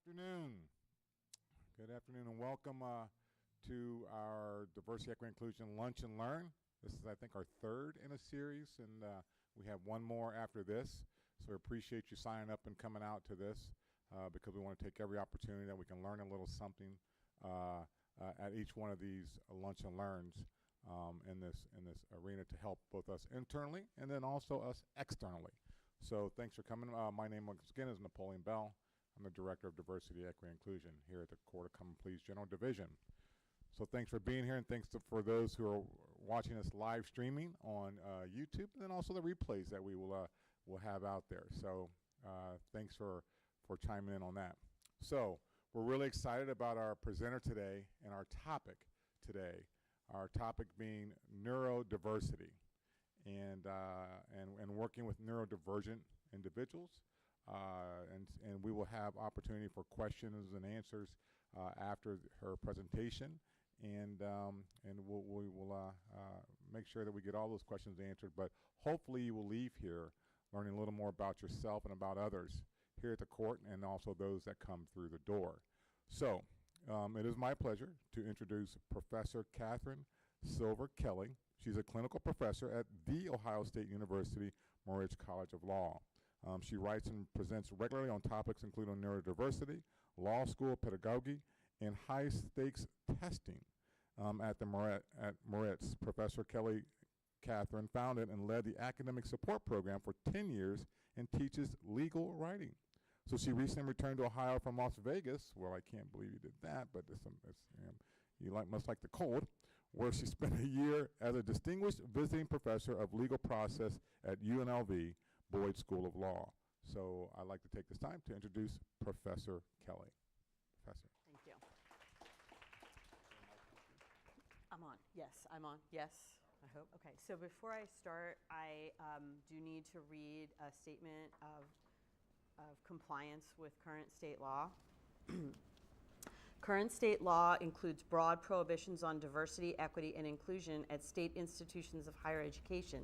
Afternoon. Good afternoon and welcome to our Diversity, Equity, Inclusion Lunch and Learn. This is, I think, our third in a series, and we have one more after this. So we appreciate you signing up and coming out to this because we want to take every opportunity that we can learn a little something at each one of these lunch and learns in this arena to help both us internally and then also us externally. So thanks for coming. My name once again is Napoleon Bell. I'm the Director of Diversity, Equity, and Inclusion here at the Court of Common Pleas General Division. So thanks for being here, and thanks for those who are watching us live streaming on YouTube, and then also the replays that we will have out there. So thanks for chiming in on that. So we're really excited about our presenter today and our topic today. Our topic being neurodiversity and working with neurodivergent individuals. And we will have opportunity for questions and answers after her presentation, and we will make sure that we get all those questions answered. But hopefully you will leave here learning a little more about yourself and about others here at the court, and also those that come through the door. So it is my pleasure to introduce Professor Catherine Silver Kelly. She's a clinical professor at The Ohio State University Moritz College of Law. She writes and presents regularly on topics including neurodiversity, law school pedagogy, and high-stakes testing at Moritz. Professor Kelly Catherine founded and led the academic support program for 10 years and teaches legal writing. So she recently returned to Ohio from Las Vegas. Well, I can't believe you did that, but you must like the cold, where she spent a year as a distinguished visiting professor of legal process at UNLV Boyd School of Law. So I'd like to take this time to introduce Professor Kelly. Professor. Thank you. I'm on. Yes, I'm on. Yes, I hope. Okay, so before I start, I do need to read a statement of compliance with current state law. Current state law includes broad prohibitions on diversity, equity, and inclusion at state institutions of higher education.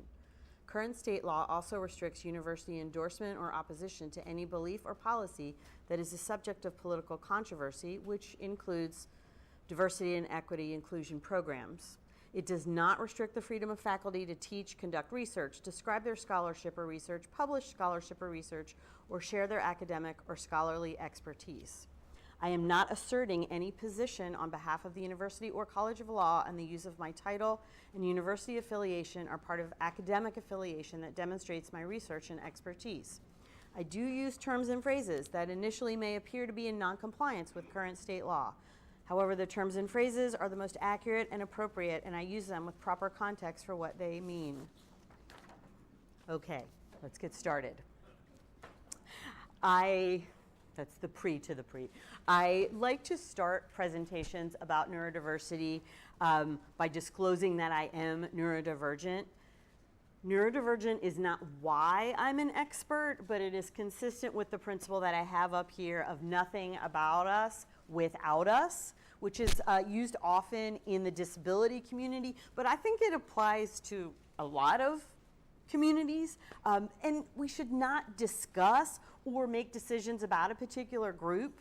Current state law also restricts university endorsement or opposition to any belief or policy that is the subject of political controversy, which includes diversity and equity inclusion programs. It does not restrict the freedom of faculty to teach, conduct research, describe their scholarship or research, publish scholarship or research, or share their academic or scholarly expertise. I am not asserting any position on behalf of the University or College of Law, and the use of my title and university affiliation are part of academic affiliation that demonstrates my research and expertise. I do use terms and phrases that initially may appear to be in non-compliance with current state law. However, the terms and phrases are the most accurate and appropriate, and I use them with proper context for what they mean. Okay, let's get started. That's the pre to the pre. I like to start presentations about neurodiversity by disclosing that I am neurodivergent. Neurodivergent is not why I'm an expert, but it is consistent with the principle that I have up here of nothing about us without us, which is used often in the disability community, but I think it applies to a lot of communities, and we should not discuss or make decisions about a particular group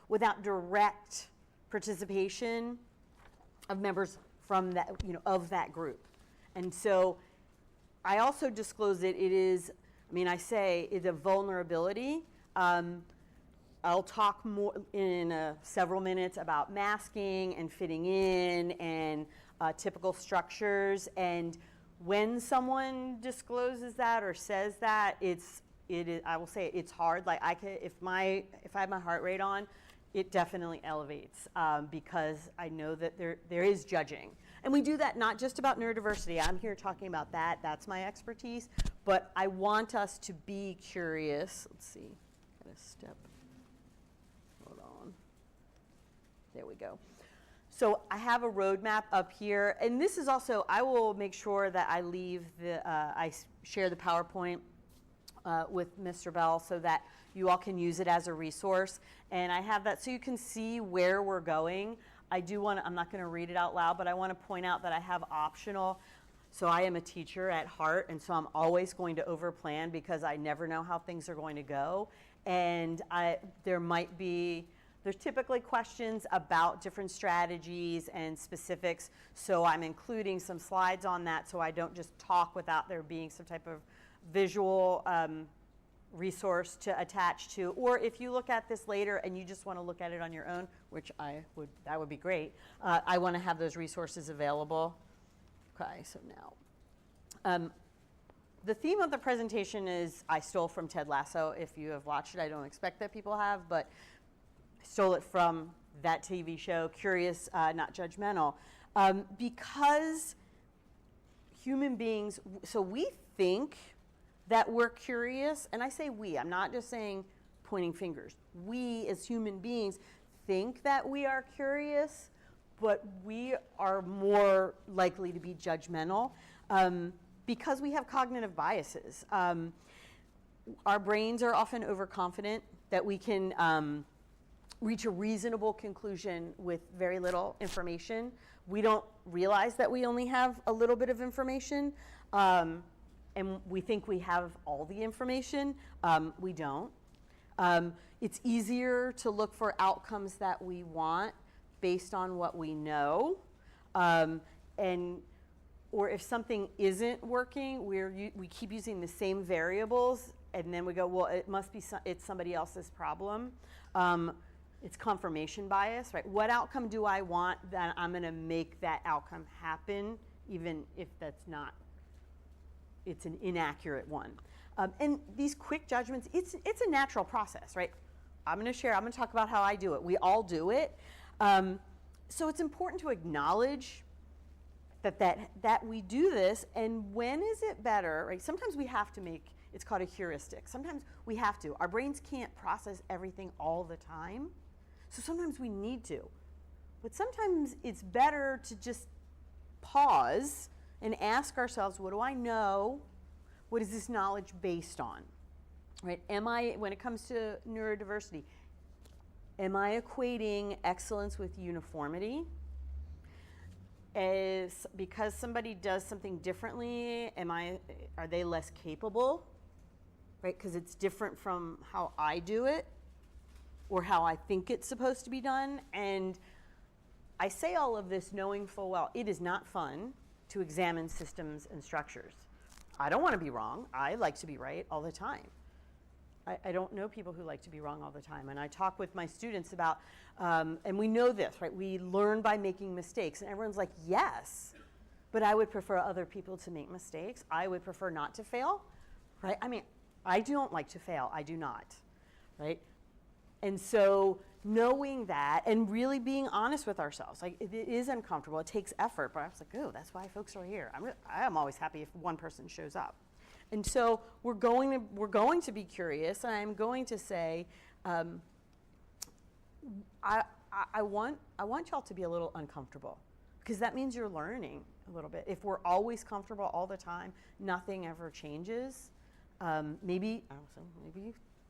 without direct participation of members from that, of that group. And so I also disclose that it is, it's a vulnerability. I'll talk more in several minutes about masking and fitting in and typical structures. And when someone discloses that or says that, I will say it's hard. Like if I have my heart rate on, it definitely elevates because I know that there is judging. And we do that not just about neurodiversity. I'm here talking about that. That's my expertise. But I want us to be curious. Let's see. Got a step. Hold on. There we go. So I have a roadmap up here, and this is also, I will make sure that I leave I share the PowerPoint with Mr. Bell so that you all can use it as a resource. And I have that so you can see where we're going. I'm not going to read it out loud, but I want to point out that I have optional. So I am a teacher at heart, and so I'm always going to overplan because I never know how things are going to go. And there might be There's typically questions about different strategies and specifics, so I'm including some slides on that so I don't just talk without there being some type of visual resource to attach to. Or if you look at this later and you just want to look at it on your own, which that would be great, I want to have those resources available. Okay, so now. The theme of the presentation is I stole from Ted Lasso. If you have watched it, I don't expect that people have, but I stole it from that TV show, Curious, Not Judgmental. Because human beings, so we think that we're curious, and I say we, I'm not just saying pointing fingers. We as human beings think that we are curious, but we are more likely to be judgmental. Because we have cognitive biases. Our brains are often overconfident that we can reach a reasonable conclusion with very little information. We don't realize that we only have a little bit of information, and we think we have all the information. We don't. It's easier to look for outcomes that we want based on what we know, or if something isn't working, we keep using the same variables, and then we go, well, it's somebody else's problem. It's confirmation bias, right? What outcome do I want that I'm going to make that outcome happen, even if it's an inaccurate one. And these quick judgments, it's a natural process, right? I'm going to talk about how I do it. We all do it. So it's important to acknowledge that we do this, and when is it better, right? Sometimes we have to it's called a heuristic. Sometimes we have to. Our brains can't process everything all the time, so sometimes we need to. But sometimes it's better to just pause and ask ourselves, what do I know? What is this knowledge based on? Right? When it comes to neurodiversity, am I equating excellence with uniformity? Because somebody does something differently, are they less capable, right? Because it's different from how I do it or how I think it's supposed to be done. And I say all of this knowing full well it is not fun to examine systems and structures. I don't want to be wrong. I like to be right all the time. I don't know people who like to be wrong all the time. And I talk with my students about, and we know this, right? We learn by making mistakes. And everyone's like, yes, but I would prefer other people to make mistakes. I would prefer not to fail, right? I mean, I don't like to fail. I do not, right? And so knowing that and really being honest with ourselves, like it is uncomfortable. It takes effort, but I was like, oh, that's why folks are here. I'm always happy if one person shows up. And so we're going to be curious, and I'm going to say, I want y'all to be a little uncomfortable, because that means you're learning a little bit. If we're always comfortable all the time, nothing ever changes. Maybe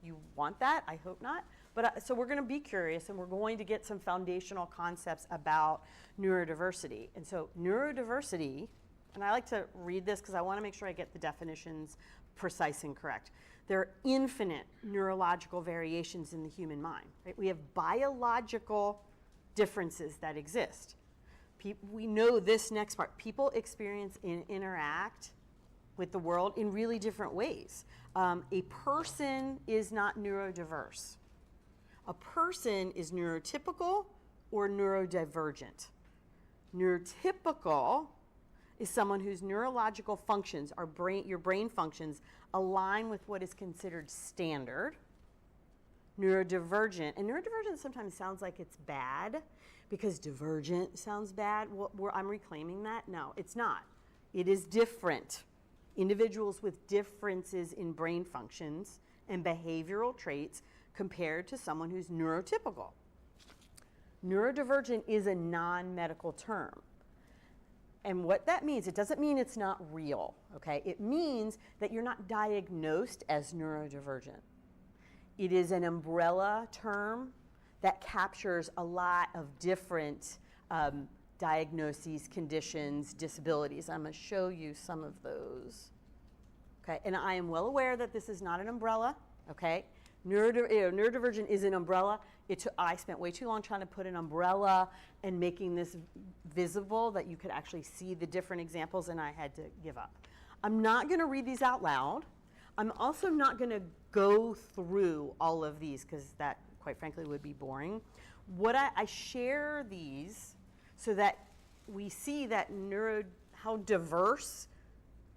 you want that. I hope not. But so we're going to be curious, and we're going to get some foundational concepts about neurodiversity. And so neurodiversity. And I like to read this because I want to make sure I get the definitions precise and correct. There are infinite neurological variations in the human mind. Right? We have biological differences that exist. We know this next part. People experience and interact with the world in really different ways. A person is not neurodiverse. A person is neurotypical or neurodivergent. Neurotypical is someone whose neurological functions, your brain functions, align with what is considered standard. Neurodivergent, and neurodivergent sometimes sounds like it's bad because divergent sounds bad. I'm reclaiming that. No, it's not. It is different. Individuals with differences in brain functions and behavioral traits compared to someone who's neurotypical. Neurodivergent is a non-medical term. And what that means, it doesn't mean it's not real, okay? It means that you're not diagnosed as neurodivergent. It is an umbrella term that captures a lot of different diagnoses, conditions, disabilities. I'm going to show you some of those, okay? And I am well aware that this is not an umbrella, okay? Neurodivergent is an umbrella. I spent way too long trying to put an umbrella and making this visible that you could actually see the different examples, and I had to give up. I'm not going to read these out loud. I'm also not going to go through all of these because that, quite frankly, would be boring. I share these so that we see that how diverse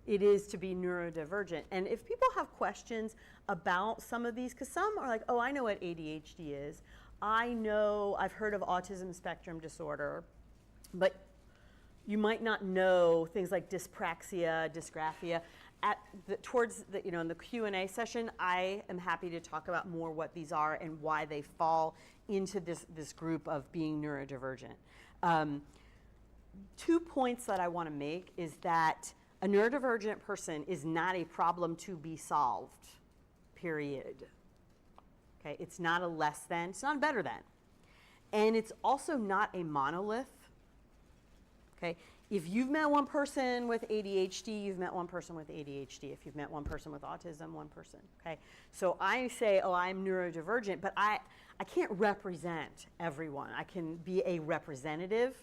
it is to be neurodivergent. And if people have questions about some of these, because some are like, oh, I know what ADHD is. I've heard of autism spectrum disorder, but you might not know things like dyspraxia, dysgraphia. In the Q&A session, I am happy to talk about more what these are and why they fall into this group of being neurodivergent. 2 points that I want to make is that a neurodivergent person is not a problem to be solved, period. Okay, it's not a less than, it's not a better than. And it's also not a monolith. Okay, if you've met one person with ADHD, you've met one person with ADHD. If you've met one person with autism, one person. Okay, so I say, oh, I'm neurodivergent, but I can't represent everyone. I can be a representative,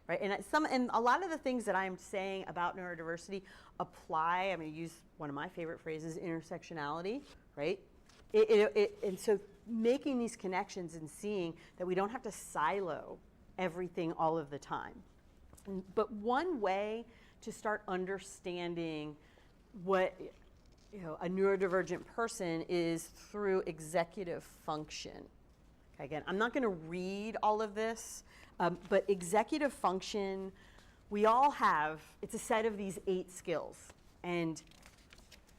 right? And a lot of the things that I'm saying about neurodiversity apply. I'm going to use one of my favorite phrases, intersectionality, right? And so making these connections and seeing that we don't have to silo everything all of the time. But one way to start understanding what a neurodivergent person is through executive function. Okay, again, I'm not going to read all of this, but executive function, we all have, it's a set of these 8 skills. And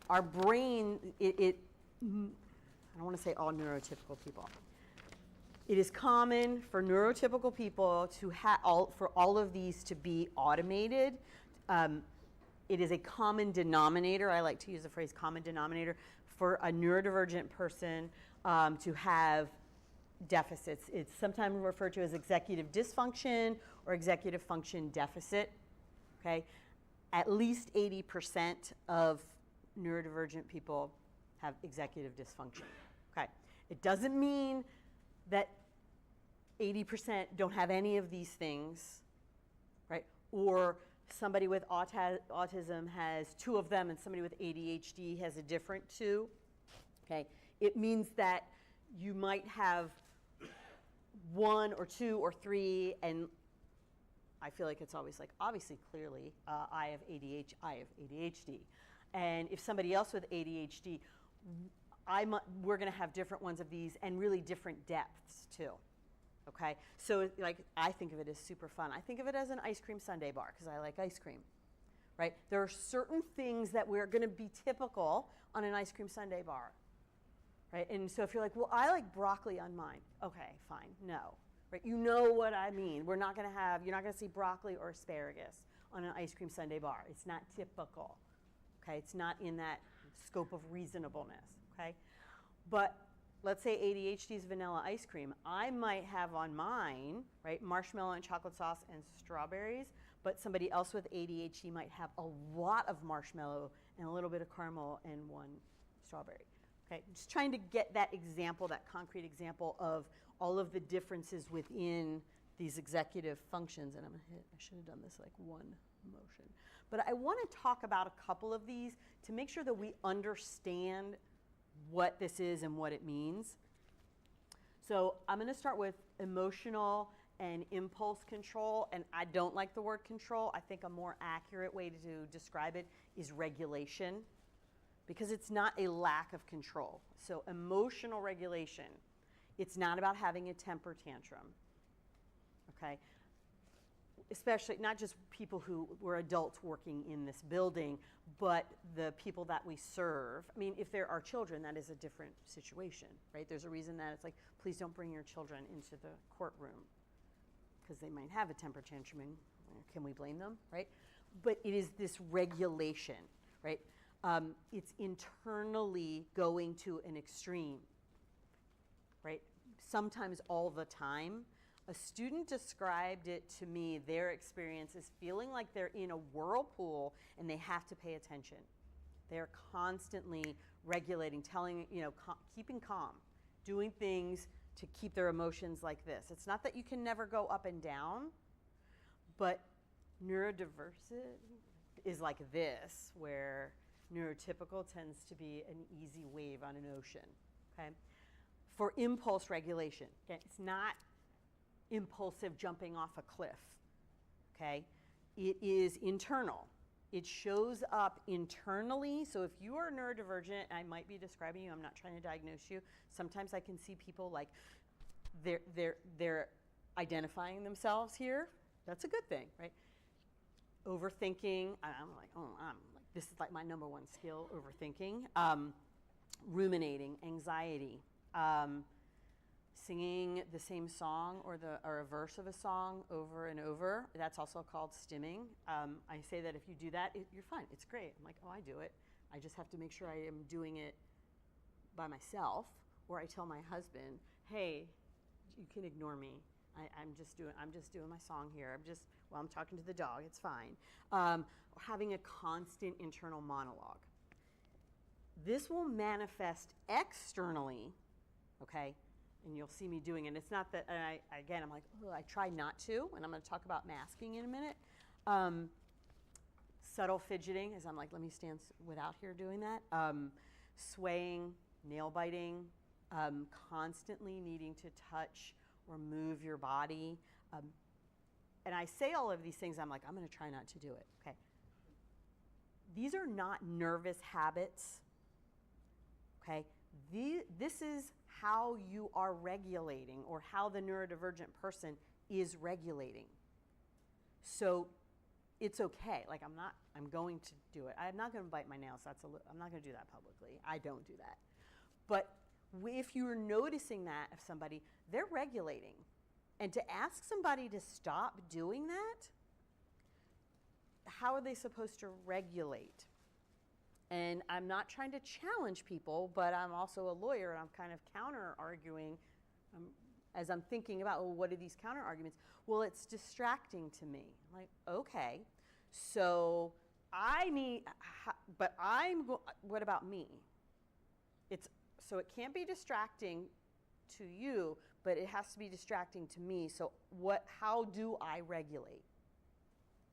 our brain, I don't want to say all neurotypical people. It is common for neurotypical people to for all of these to be automated. It is a common denominator. I like to use the phrase common denominator for a neurodivergent person to have deficits. It's sometimes referred to as executive dysfunction or executive function deficit. Okay, at least 80% of neurodivergent people have executive dysfunction. Okay, it doesn't mean that 80% don't have any of these things, right? Or somebody with autism has 2 of them and somebody with ADHD has a different 2, okay? It means that you might have 1 or 2 or 3, and I feel like it's always like, obviously, clearly, I have ADHD. And if somebody else with ADHD, we're going to have different ones of these and really different depths too. Okay, so like I think of it as super fun. I think of it as an ice cream sundae bar because I like ice cream, right? There are certain things that we're going to be typical on an ice cream sundae bar, right? And so if you're like, well, I like broccoli on mine. Okay, fine, no, right? You know what I mean. You're not going to see broccoli or asparagus on an ice cream sundae bar. It's not typical, okay? It's not in that scope of reasonableness. Okay, but let's say ADHD is vanilla ice cream. I might have on mine, right, marshmallow and chocolate sauce and strawberries, but somebody else with ADHD might have a lot of marshmallow and a little bit of caramel and 1 strawberry. Okay, just trying to get that example, that concrete example of all of the differences within these executive functions. And I should have done this like one motion. But I want to talk about a couple of these to make sure that we understand what this is and what it means. So I'm going to start with emotional and impulse control, and I don't like the word control. I think a more accurate way to describe it is regulation, because it's not a lack of control. So emotional regulation, it's not about having a temper tantrum, okay? Especially not just people who were adults working in this building, but the people that we serve. I mean, if there are children, that is a different situation, right? There's a reason that it's like, please don't bring your children into the courtroom because they might have a temper tantrum, and can we blame them, right? But it is this regulation, right? It's internally going to an extreme, right? Sometimes all the time. A student described it to me, their experience is feeling like they're in a whirlpool and they have to pay attention. They're constantly regulating, telling, keeping calm. doing things to keep their emotions like this. It's not that you can never go up and down, but neurodiversity is like this, where neurotypical tends to be an easy wave on an ocean, okay? For impulse regulation, okay, it's not impulsive jumping off a cliff, okay? It is internal. It shows up internally. So if you are neurodivergent, I might be describing you, I'm not trying to diagnose you. Sometimes I can see people like they're identifying themselves here. That's a good thing, right? Overthinking, I'm like, oh, this is like my number one skill, overthinking. Ruminating, anxiety, singing the same song or a verse of a song over and over. That's also called stimming. I say that if you do that, you're fine. It's great. I'm like, oh, I do it. I just have to make sure I am doing it by myself, or I tell my husband, hey, you can ignore me. I'm just doing my song here. I'm talking to the dog. It's fine. Having a constant internal monologue. This will manifest externally, okay? And you'll see me doing it. It's not that, I'm like, oh, I try not to, and I'm going to talk about masking in a minute. Subtle fidgeting, as I'm like, let me stand without here doing that. Swaying, nail biting, constantly needing to touch or move your body. And I say all of these things, I'm like, I'm going to try not to do it, okay? These are not nervous habits, okay? This is how you are regulating, or how the neurodivergent person is regulating. So it's okay. Like, I'm going to do it. I'm not going to bite my nails. I'm not going to do that publicly. I don't do that. But if you're noticing that of somebody, they're regulating. And to ask somebody to stop doing that, how are they supposed to regulate? And I'm not trying to challenge people, but I'm also a lawyer, and I'm kind of counter-arguing as I'm thinking about, well, what are these counter-arguments? Well, it's distracting to me. I'm like, okay, so what about me? So it can't be distracting to you, but it has to be distracting to me. So how do I regulate,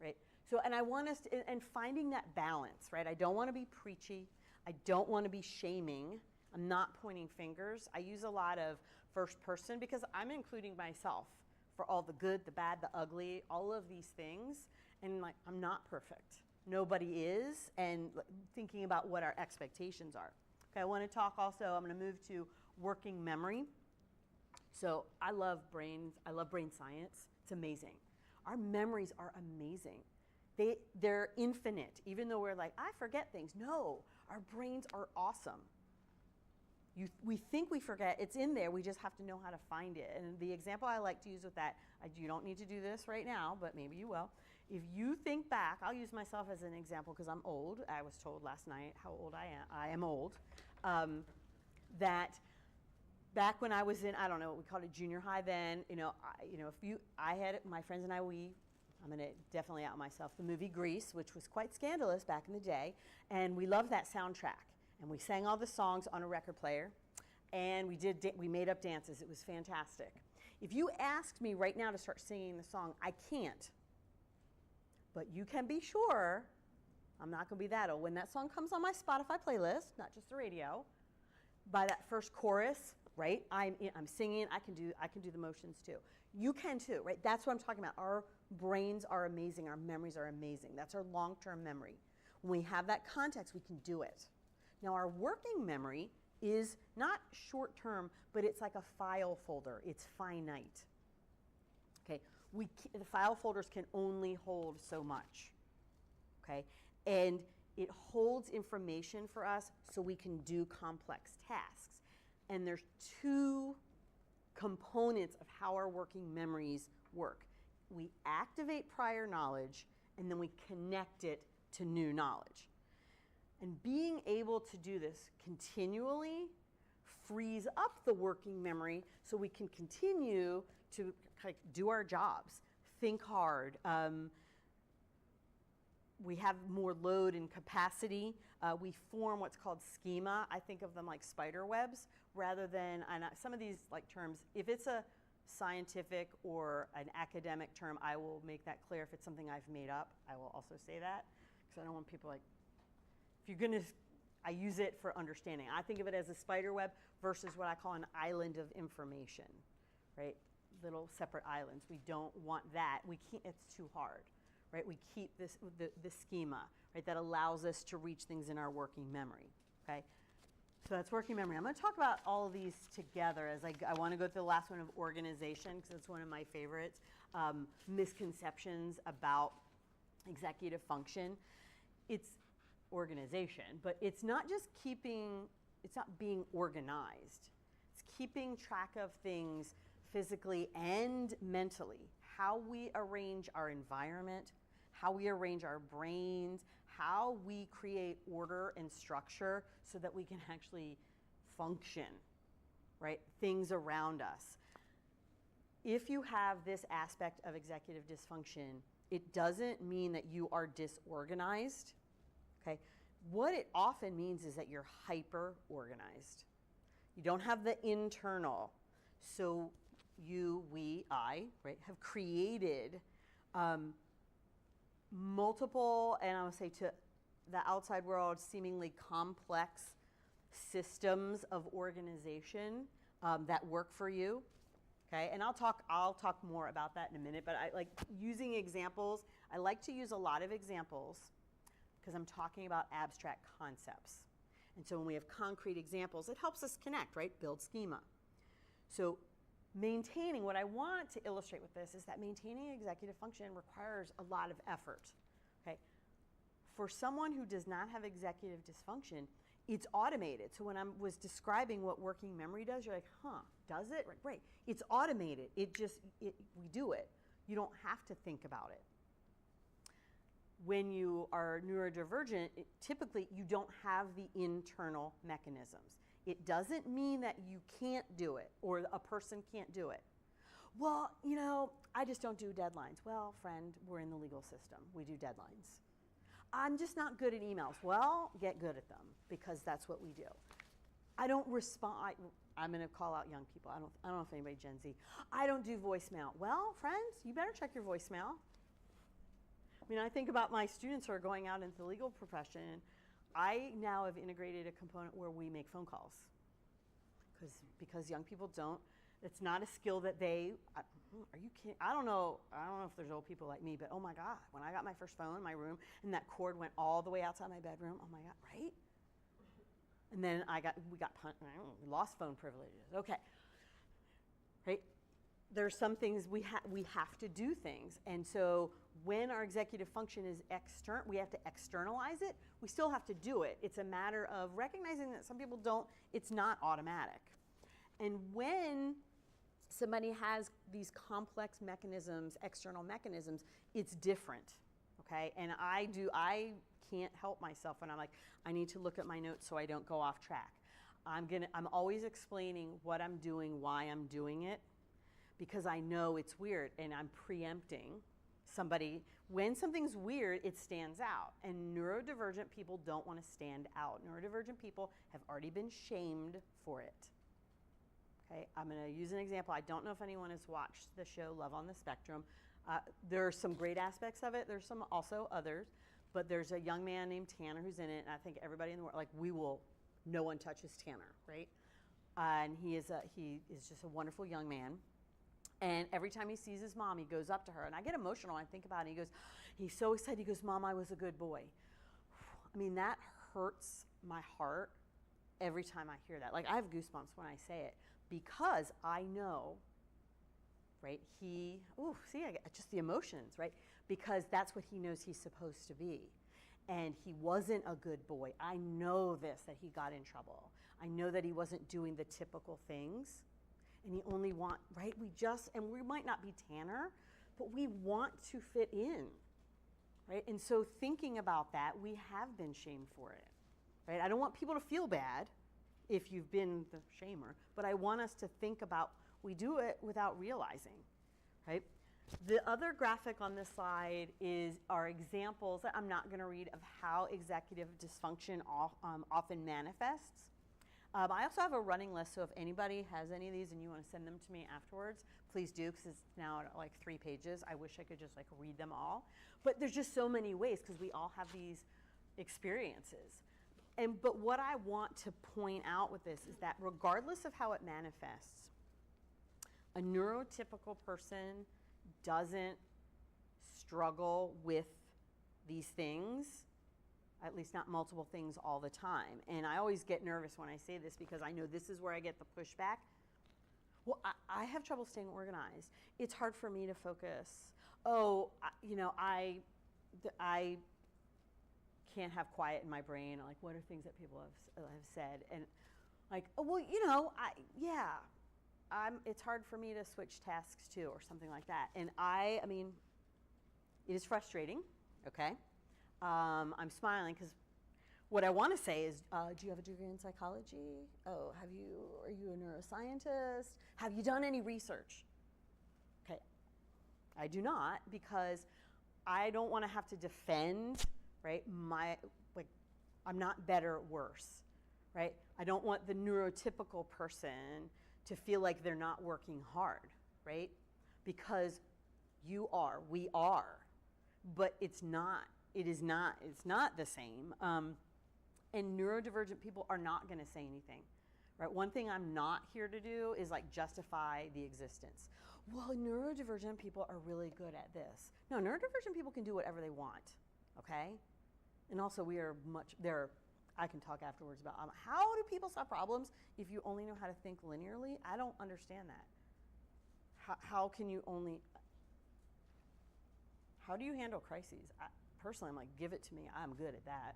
right? So, and I want us to, and finding that balance, right? I don't want to be preachy. I don't want to be shaming. I'm not pointing fingers. I use a lot of first person because I'm including myself for all the good, the bad, the ugly, all of these things. And like, I'm not perfect. Nobody is. And thinking about what our expectations are. Okay, I want to talk also, I'm going to move to working memory. So I love brains. I love brain science. It's amazing. Our memories are amazing. They're infinite, even though we're like, I forget things. No, our brains are awesome. We think we forget. It's in there. We just have to know how to find it. And the example I like to use with that, you don't need to do this right now, but maybe you will. If you think back, I'll use myself as an example because I'm old. I was told last night how old I am. I am old. That back when I was in, I don't know, we called it junior high then, I had my friends and I'm going to definitely out myself, the movie Grease, which was quite scandalous back in the day, and we loved that soundtrack. And we sang all the songs on a record player, and we made up dances. It was fantastic. If you asked me right now to start singing the song, I can't. But you can be sure I'm not going to be that old. When that song comes on my Spotify playlist, not just the radio, by that first chorus, right? I'm singing. I can do the motions too. You can too, right? That's what I'm talking about. Our brains are amazing. Our memories are amazing. That's our long-term memory. When we have that context, we can do it. Now, our working memory is not short-term, but it's like a file folder. It's finite. Okay, the file folders can only hold so much. Okay, and it holds information for us so we can do complex tasks. And there's two components of how our working memories work. We activate prior knowledge, and then we connect it to new knowledge. And being able to do this continually frees up the working memory so we can continue to do our jobs, think hard. we have more load and capacity. We form what's called schema. I think of them like spider webs rather than, some of these like terms, if it's a scientific or an academic term, I will make that clear. If it's something I've made up, I will also say that, because I don't want people like, if you're gonna, I use it for understanding. I think of it as a spider web versus what I call an island of information, right? Little separate islands. We don't want that. We can't, it's too hard. Right? We keep the schema, right, that allows us to reach things in our working memory, okay? So that's working memory. I'm going to talk about all of these together as I want to go through the last one of organization, because it's one of my favorites. Misconceptions about executive function. It's organization, but it's not just it's not being organized. It's keeping track of things physically and mentally. How we arrange our environment, how we arrange our brains, how we create order and structure so that we can actually function, right? Things around us. If you have this aspect of executive dysfunction, it doesn't mean that you are disorganized, okay? What it often means is that you're hyper-organized. You don't have the internal. So I, right, have created multiple, and I would say to the outside world, seemingly complex systems of organization that work for you. Okay, and I'll talk more about that in a minute, but I like using examples. I like to use a lot of examples because I'm talking about abstract concepts. And so when we have concrete examples, it helps us connect, right? Build schema. So maintaining, what I want to illustrate with this is that maintaining executive function requires a lot of effort, okay? For someone who does not have executive dysfunction, it's automated. So when I was describing what working memory does, you're like, huh, does it? Right. It's automated. We do it. You don't have to think about it. When you are neurodivergent, typically you don't have the internal mechanisms. It doesn't mean that you can't do it or a person can't do it. Well, I just don't do deadlines. Well, friend, we're in the legal system. We do deadlines. I'm just not good at emails. Well, get good at them because that's what we do. I don't respond. I'm going to call out young people. I don't know if anybody Gen Z. I don't do voicemail. Well, friends, you better check your voicemail. I think about my students who are going out into the legal profession. I now have integrated a component where we make phone calls because young people don't. It's not a skill that are you kidding? I don't know if there's old people like me, but oh my God, when I got my first phone in my room and that cord went all the way outside my bedroom, oh my God, right? And then we lost phone privileges. Okay, right? There's some things we have to do things. And so when our executive function is external, we have to externalize it. We still have to do it. It's a matter of recognizing that some people don't, it's not automatic. And when somebody has these complex mechanisms, external mechanisms, it's different, okay? And I can't help myself when I'm like, I need to look at my notes so I don't go off track. I'm always explaining what I'm doing, why I'm doing it, because I know it's weird and I'm preempting somebody. When something's weird, it stands out. And neurodivergent people don't want to stand out. Neurodivergent people have already been shamed for it. Okay, I'm going to use an example. I don't know if anyone has watched the show Love on the Spectrum. There are some great aspects of it. There's some also others. But there's a young man named Tanner who's in it. And I think everybody in the world, no one touches Tanner, right? And he is just a wonderful young man. And every time he sees his mom, he goes up to her. And I get emotional. I think about it. He's so excited. He goes, Mom, I was a good boy. That hurts my heart every time I hear that. Like, I have goosebumps when I say it because I know, right? I get just the emotions, right? Because that's what he knows he's supposed to be. And he wasn't a good boy. I know this, that he got in trouble. I know that he wasn't doing the typical things. And you only want, right? And we might not be Tanner, but we want to fit in, right? And so thinking about that, we have been shamed for it, right? I don't want people to feel bad if you've been the shamer, but I want us to think about, we do it without realizing, right? The other graphic on this slide are examples that I'm not going to read of how executive dysfunction often manifests. I also have a running list, so if anybody has any of these and you want to send them to me afterwards, please do, because it's now at like 3 pages. I wish I could just like read them all. But there's just so many ways, because we all have these experiences. But what I want to point out with this is that regardless of how it manifests, a neurotypical person doesn't struggle with these things, at least not multiple things all the time. And I always get nervous when I say this, because I know this is where I get the pushback. Well, I have trouble staying organized. It's hard for me to focus. Oh, I can't have quiet in my brain. Like, what are things that people have said? And like, oh, well, it's hard for me to switch tasks too, or something like that. And I mean, it is frustrating, okay? I'm smiling because what I want to say is, do you have a degree in psychology? Oh, are you a neuroscientist? Have you done any research? Okay, I do not, because I don't want to have to defend, right, I'm not better or worse, right? I don't want the neurotypical person to feel like they're not working hard, right? Because we are, but it's not the same. And neurodivergent people are not going to say anything, right? One thing I'm not here to do is like justify the existence. Well, neurodivergent people are really good at this. No, neurodivergent people can do whatever they want, okay? And also I can talk afterwards about how do people solve problems if you only know how to think linearly? I don't understand that. How do you handle crises? Personally, I'm like, give it to me. I'm good at that.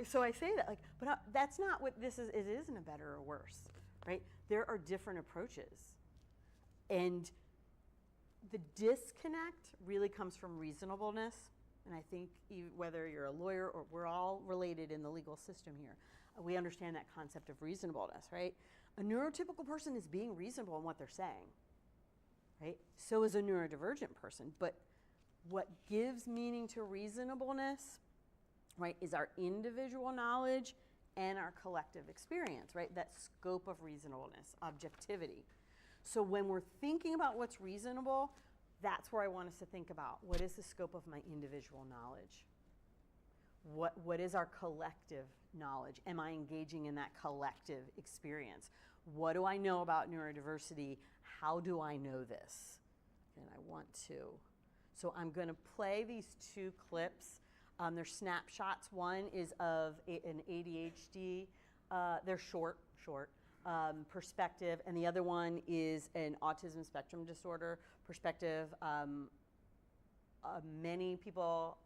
So I say that, like, but that's not what this is. It isn't a better or worse, right? There are different approaches. And the disconnect really comes from reasonableness. And I think whether you're a lawyer or we're all related in the legal system here, we understand that concept of reasonableness, right? A neurotypical person is being reasonable in what they're saying, right? So is a neurodivergent person. But what gives meaning to reasonableness, right, is our individual knowledge and our collective experience, right? That scope of reasonableness, objectivity. So when we're thinking about what's reasonable, that's where I want us to think about, what is the scope of my individual knowledge? What is our collective knowledge? Am I engaging in that collective experience? What do I know about neurodiversity? How do I know this? And I want to. So I'm going to play these 2 clips. They're snapshots. One is of an ADHD. They're short perspective, and the other one is an autism spectrum disorder perspective. Many people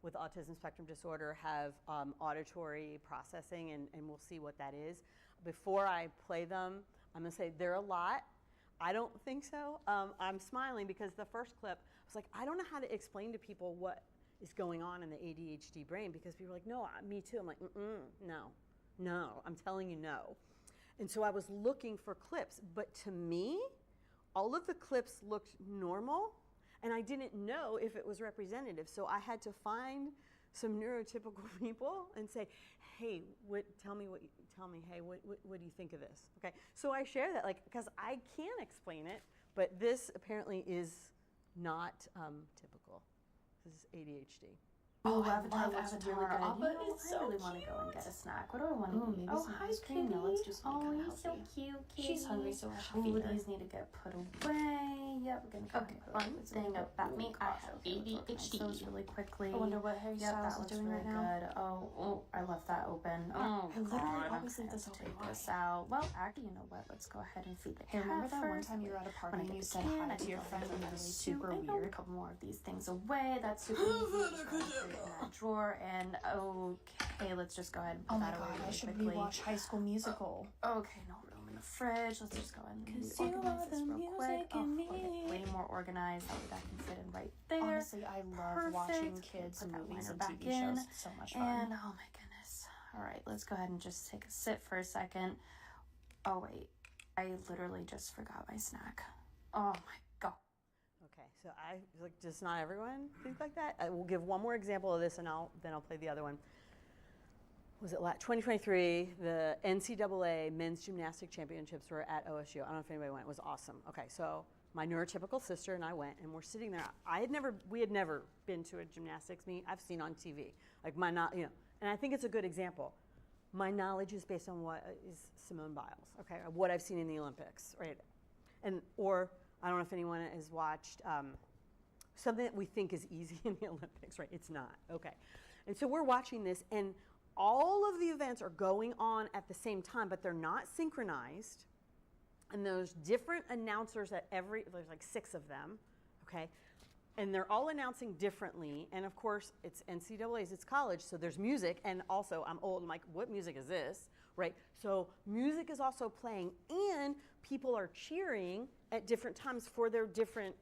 with autism spectrum disorder have auditory processing, and we'll see what that is. Before I play them, I'm going to say they're a lot. I don't think so. I'm smiling because the first clip, I was like, I don't know how to explain to people what is going on in the ADHD brain, because people are like, no, me too. I'm like, no, I'm telling you no. And so I was looking for clips, but to me, all of the clips looked normal, and I didn't know if it was representative. So I had to find some neurotypical people and say, hey, tell me, hey, what do you think of this? Okay, so I share that, like, because I can explain it, but this apparently is not typical. This is ADHD. Oh, Avatar looks really good. Appa is so I really cute. want to go and get a snack. What do I want to eat? Maybe Oh, some hi, ice cream. Kitty. No, let's do something kind of he's so healthy. cute, Kitty. She's hungry, so I should feed her. These need to get put away. Yep, we're going to Okay, one thing about me, I have ADHD. Those really quickly. I wonder what hairstyle that is looks doing really right now. good. Oh, I left that open. Oh, I literally God. always leave Okay, this let's open. take this out. Well, actually, you know what? Let's go ahead and feed the Hey, cat remember that one first. time you were at a party When I and get you the said can, hi I to your go friend ahead and and it was soup. super I know weird? a couple more of these things away. That's super easy. Put it in that drawer. And okay, let's just go ahead and put Oh my that away god, I really should quickly. rewatch High School Musical. Okay, no room in the fridge. Let's just go ahead and Cause you organize are this the real quick. music in me. Okay, way more organized. That way that can fit in right there. Honestly, I love watching Perfect. kids' Put that movies liner and back TV in. shows. It's so much fun. And oh my goodness. All right, let's go ahead and just take a sip for a second. Oh wait, I literally just forgot my snack. Oh my god. so I like, does not everyone think like that? I will give one more example of this, and then I'll play the other one. Was it 2023? The NCAA Men's Gymnastic Championships were at OSU. I don't know if anybody went. It was awesome. Okay, so my neurotypical sister and I went, and we're sitting there. We had never been to a gymnastics meet. I've seen on TV, like and I think it's a good example. My knowledge is based on what is Simone Biles, okay, or what I've seen in the Olympics, right? Or I don't know if anyone has watched something that we think is easy in the Olympics, right? It's not, okay. And so we're watching this, and all of the events are going on at the same time, but they're not synchronized. And there's different announcers at there's like 6 of them, okay? And they're all announcing differently. And of course, it's NCAA's, it's college, so there's music. And also, I'm old, I'm like, what music is this, right? So music is also playing, and people are cheering at different times for their different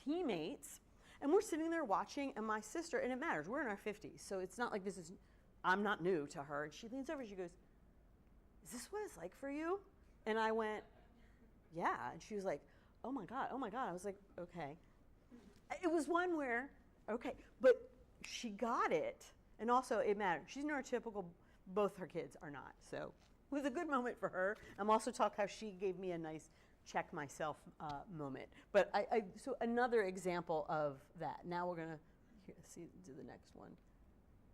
teammates. And we're sitting there watching, and my sister, and it matters, we're in our 50s, so it's not like I'm not new to her. And she leans over, she goes, is this what it's like for you? And I went, yeah. And she was like, oh my God, oh my God. I was like, okay. It was one where, okay, but she got it. And also, it mattered. She's neurotypical. Both her kids are not. So it was a good moment for her. I'm also talking how she gave me a nice check myself moment. But so another example of that. Now we're going to do the next one.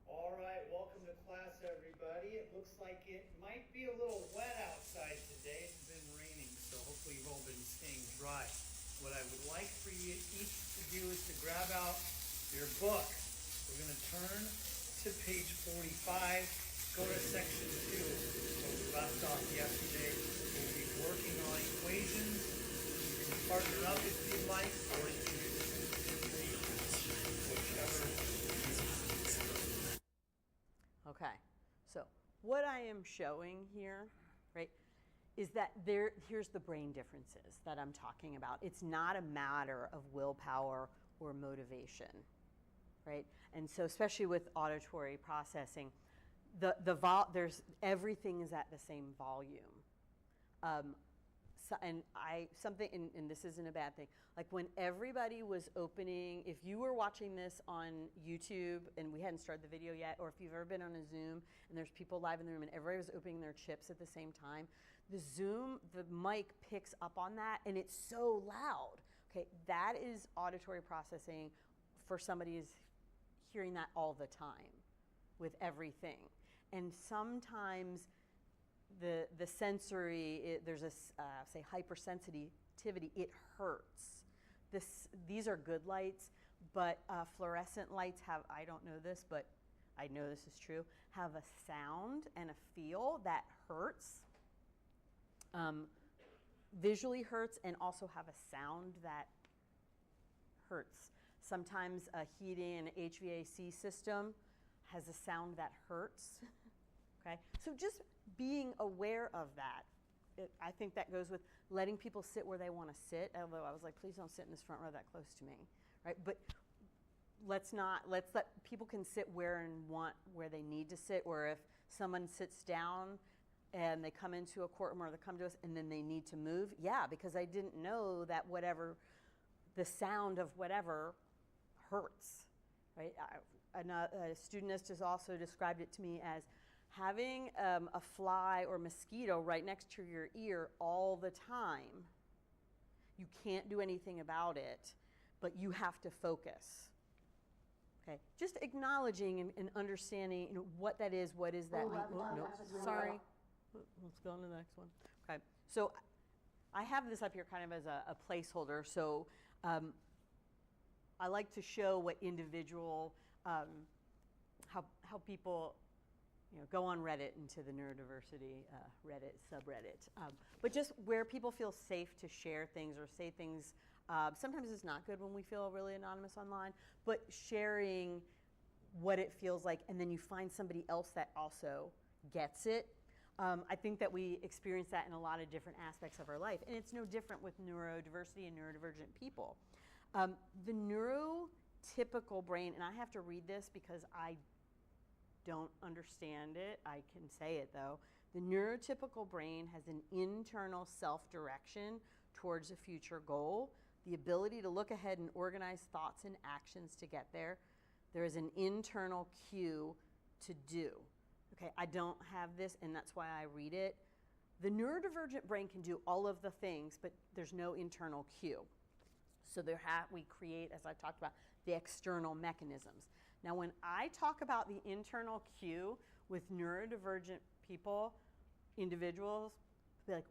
All right, welcome to class, everybody. It looks like it might be a little wet outside today. It's been raining, so hopefully you've all been staying dry. What I would like for you each to do is to grab out your book. We're going to turn to page 45, go to section 2. So we left off yesterday. We'll be working on equations. You can partner up if you'd like, or you can read whichever. Okay, so what I am showing here, right, is that here's the brain differences that I'm talking about. It's not a matter of willpower or motivation, right? And so especially with auditory processing, there's everything is at the same volume. And this isn't a bad thing, like when everybody was opening, if you were watching this on YouTube and we hadn't started the video yet, or if you've ever been on a Zoom and there's people live in the room and everybody was opening their chips at the same time, the mic picks up on that and it's so loud. Okay, that is auditory processing for somebody who's hearing that all the time with everything. And sometimes the sensory, there's a, say, hypersensitivity, it hurts. These are good lights, but fluorescent lights have, I don't know this, but I know this is true, have a sound and a feel that hurts, visually hurts, and also have a sound that hurts. Sometimes a heating and HVAC system has a sound that hurts. Okay, so just being aware of that. I think that goes with letting people sit where they want to sit, although I was like, please don't sit in this front row that close to me, right? But let's let people can sit where they need to sit, or if someone sits down and they come into a courtroom or they come to us and then they need to move, yeah, because I didn't know that whatever, the sound of whatever hurts, right? A studentist has also described it to me as having a fly or mosquito right next to your ear all the time. You can't do anything about it, but you have to focus. Okay, just acknowledging and understanding, what that is, what is that? Sorry. Let's go on to the next one. Okay, so I have this up here kind of as a placeholder. So I like to show what individual, how people, go on Reddit into the neurodiversity Reddit subreddit, but just where people feel safe to share things or say things. Sometimes it's not good when we feel really anonymous online, but sharing what it feels like, and then you find somebody else that also gets it. I think that we experience that in a lot of different aspects of our life, and it's no different with neurodiversity and neurodivergent people. The neurotypical brain, and I have to read this because I don't understand it. I can say it though. The neurotypical brain has an internal self-direction towards a future goal. the ability to look ahead and organize thoughts and actions to get there. There is an internal cue to do. Okay, I don't have this, and that's why I read it. The neurodivergent brain can do all of the things, but there's no internal cue. So we create, as I talked about, the external mechanisms. Now, when I talk about the internal cue with neurodivergent people, individuals, they're like,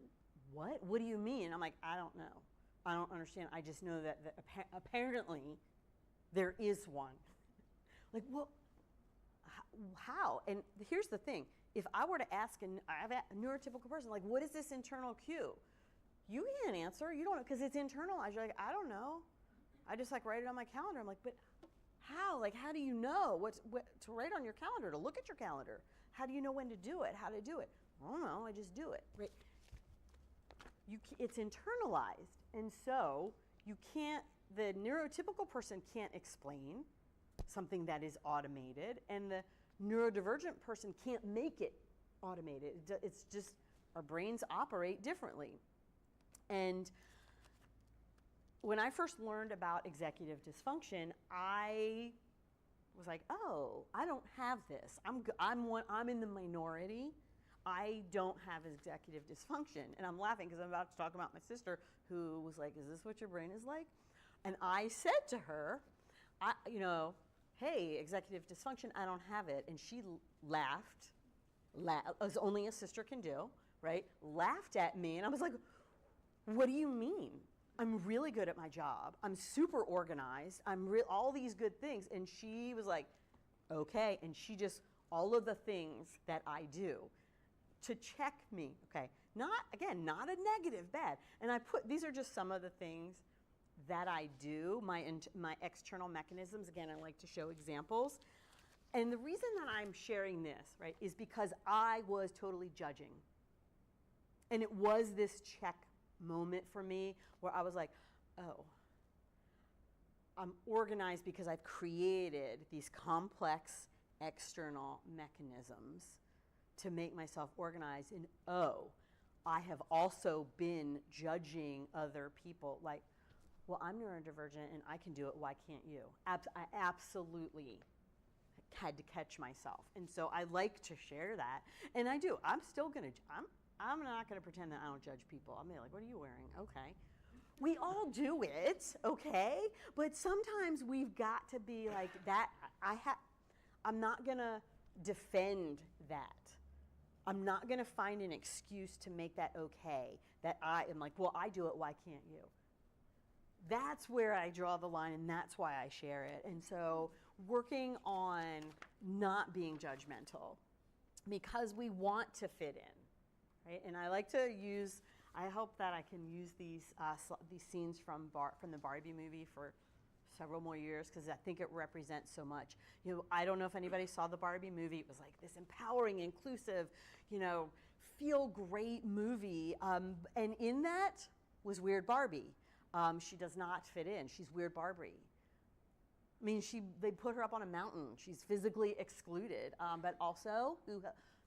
what? What do you mean? I'm like, I don't know. I don't understand. I just know that apparently there is one. Like, well, how? And here's the thing. If I were to ask a neurotypical person, like, what is this internal cue? You can't answer. You don't know, because it's internalized. You're like, I don't know. I just like write it on my calendar. I'm like, but how? Like, how do you know what to write on your calendar, to look at your calendar? How do you know when to do it, how to do it? I don't know. I just do it. Right? It's internalized. And so you can't, the neurotypical person can't explain something that is automated, and the neurodivergent person can't make it automated. It's just, our brains operate differently. And when I first learned about executive dysfunction, I was like, oh, I don't have this. I'm in the minority. I don't have executive dysfunction. And I'm laughing because I'm about to talk about my sister, who was like, is this what your brain is like? And I said to her, hey, executive dysfunction, I don't have it. And she laughed, as only a sister can do, right? Laughed at me, and I was like, what do you mean? I'm really good at my job. I'm super organized. All these good things. And she was like, okay. And she just, all of the things that I do to check me, okay? Not a negative, bad. And these are just some of the things that I do, my external mechanisms. Again, I like to show examples. And the reason that I'm sharing this, right, is because I was totally judging. And it was this check moment for me where I was like, oh, I'm organized because I've created these complex external mechanisms to make myself organized. And oh, I have also been judging other people like, well, I'm neurodivergent and I can do it, why can't you? I absolutely had to catch myself. And so I like to share that. And I do. I'm not going to pretend that I don't judge people. I'm like, what are you wearing? Okay. We all do it, okay? But sometimes we've got to be like that. I'm not going to defend that. I'm not going to find an excuse to make that okay. That I am like, well, I do it, why can't you? That's where I draw the line, and that's why I share it. And so working on not being judgmental, because we want to fit in, right? And I like to use, I hope that I can use these scenes from the Barbie movie for several more years, because I think it represents so much. I don't know if anybody saw the Barbie movie. It was like this empowering, inclusive, feel great movie. And in that was Weird Barbie. She does not fit in. She's Weird Barbie. I mean, they put her up on a mountain. She's physically excluded. But also,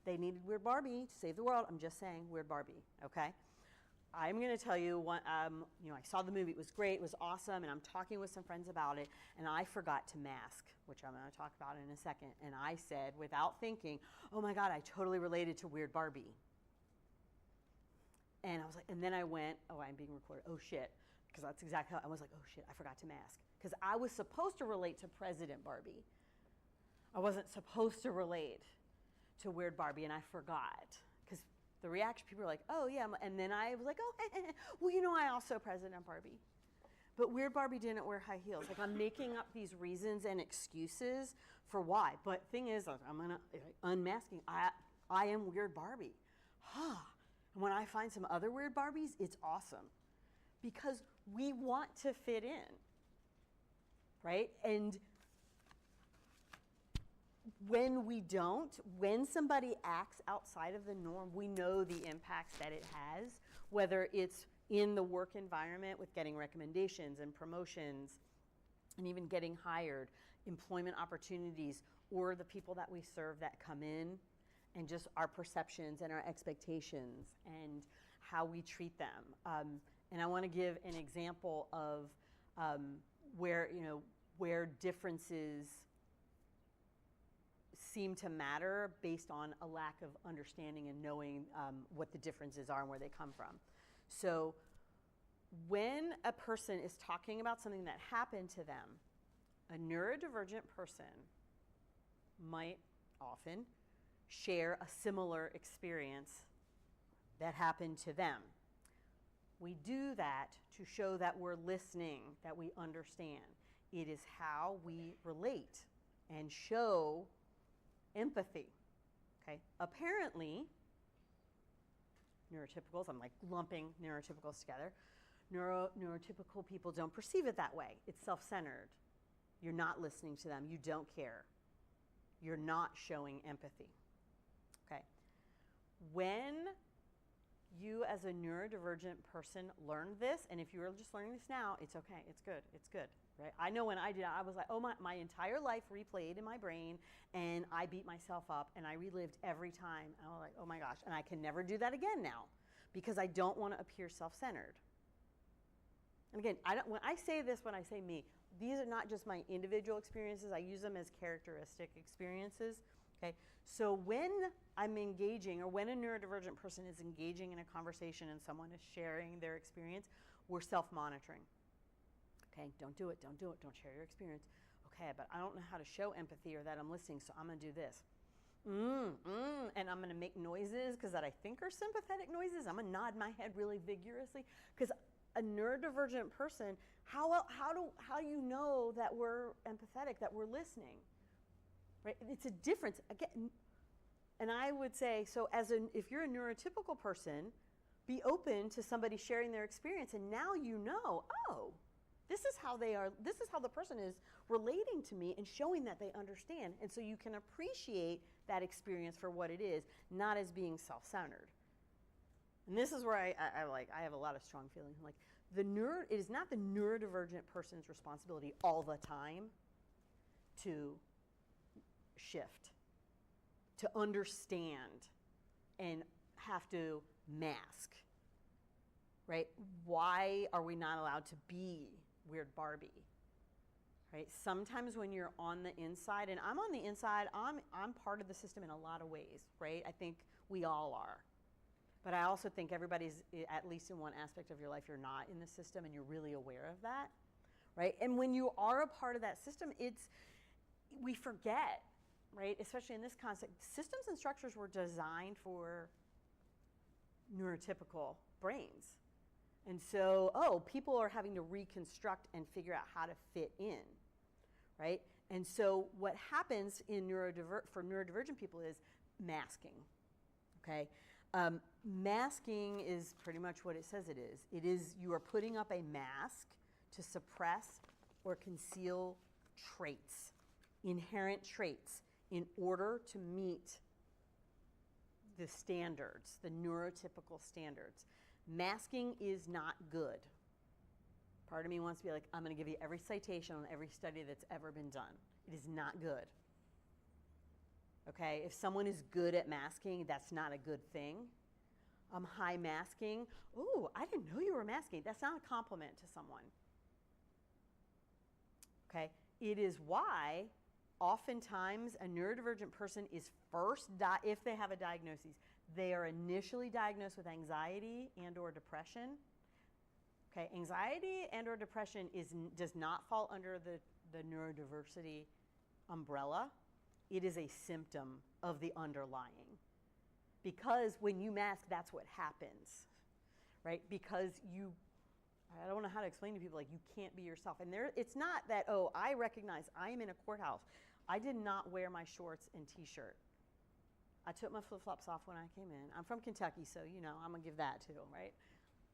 they needed Weird Barbie to save the world. I'm just saying, Weird Barbie, okay? I'm going to tell you, I saw the movie. It was great. It was awesome. And I'm talking with some friends about it. And I forgot to mask, which I'm going to talk about in a second. And I said, without thinking, oh my God, I totally related to Weird Barbie. And I was like, and then I went, oh, I'm being recorded. Oh shit. Because that's exactly how I was like, oh shit, I forgot to mask. Because I was supposed to relate to President Barbie. I wasn't supposed to relate to Weird Barbie, and I forgot. Because the reaction, people were like, oh yeah, and then I was like, oh, well, I also President Barbie. But Weird Barbie didn't wear high heels. Like, I'm making up these reasons and excuses for why. But thing is, I'm unmasking. I am Weird Barbie. And when I find some other Weird Barbies, it's awesome. Because we want to fit in, right? And when we don't, when somebody acts outside of the norm, we know the impacts that it has, whether it's in the work environment with getting recommendations and promotions and even getting hired, employment opportunities, or the people that we serve that come in, and just our perceptions and our expectations and how we treat them. And I want to give an example of where differences seem to matter based on a lack of understanding and knowing what the differences are and where they come from. So when a person is talking about something that happened to them, a neurodivergent person might often share a similar experience that happened to them. We do that to show that we're listening, that we understand. It is how we relate and show empathy. Okay? Apparently, neurotypicals, I'm like lumping neurotypicals together, neurotypical people don't perceive it that way. It's self-centered. You're not listening to them. You don't care. You're not showing empathy. Okay? When you as a neurodivergent person learned this, and if you are just learning this now, it's okay, it's good, right? I know when I did, I was like, oh, my entire life replayed in my brain, and I beat myself up, and I relived every time. I was like, oh my gosh, and I can never do that again now, because I don't want to appear self-centered. And again, when I say this, when I say me, these are not just my individual experiences, I use them as characteristic experiences. Okay, so when I'm engaging, or when a neurodivergent person is engaging in a conversation and someone is sharing their experience, we're self-monitoring. Okay, don't do it, don't share your experience. Okay, but I don't know how to show empathy or that I'm listening, so I'm gonna do this. And I'm gonna make noises because that I think are sympathetic noises. I'm gonna nod my head really vigorously because a neurodivergent person, how you know that we're empathetic, that we're listening? Right? It's a difference. Again, and I would say, so if you're a neurotypical person, be open to somebody sharing their experience, and now you know, oh, this is how they are, this is how the person is relating to me and showing that they understand. And so you can appreciate that experience for what it is, not as being self-centered. And this is where I have a lot of strong feelings. Like it is not the neurodivergent person's responsibility all the time to shift, to understand, and have to mask, right? Why are we not allowed to be weird Barbie, right? Sometimes when you're on the inside, and I'm on the inside, I'm part of the system in a lot of ways, right? I think we all are. But I also think everybody's, at least in one aspect of your life, you're not in the system and you're really aware of that, right? And when you are a part of that system, we forget, right? Especially in this concept, systems and structures were designed for neurotypical brains. And so, people are having to reconstruct and figure out how to fit in, right? And so what happens for neurodivergent people is masking, okay? Masking is pretty much what it says it is. It is you are putting up a mask to suppress or conceal traits, inherent traits, in order to meet the standards, the neurotypical standards. Masking is not good. Part of me wants to be like, I'm going to give you every citation on every study that's ever been done. It is not good. Okay, if someone is good at masking, that's not a good thing. High masking, ooh, I didn't know you were masking. That's not a compliment to someone. Okay, it is why oftentimes a neurodivergent person is first, if they have a diagnosis, they are initially diagnosed with anxiety and or depression. Okay, anxiety and or depression does not fall under the neurodiversity umbrella. It is a symptom of the underlying. Because when you mask, that's what happens, right? Because I don't know how to explain to people, like, you can't be yourself. And it's not that, oh, I recognize I am in a courthouse. I did not wear my shorts and t-shirt. I took my flip-flops off when I came in. I'm from Kentucky, so, I'm going to give that too, right?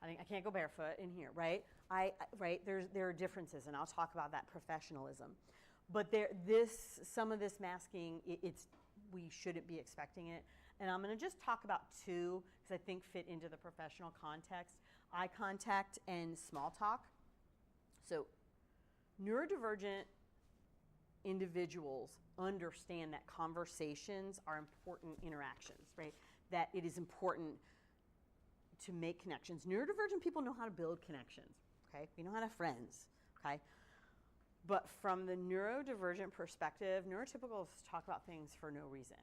I can't go barefoot in here, right? There are differences, and I'll talk about that professionalism. But some of this masking, we shouldn't be expecting it. And I'm going to just talk about two, because I think fit into the professional context: eye contact and small talk. So neurodivergent individuals understand that conversations are important interactions, right? That it is important to make connections. Neurodivergent people know how to build connections, okay? We know how to have friends, okay? But from the neurodivergent perspective, neurotypicals talk about things for no reason.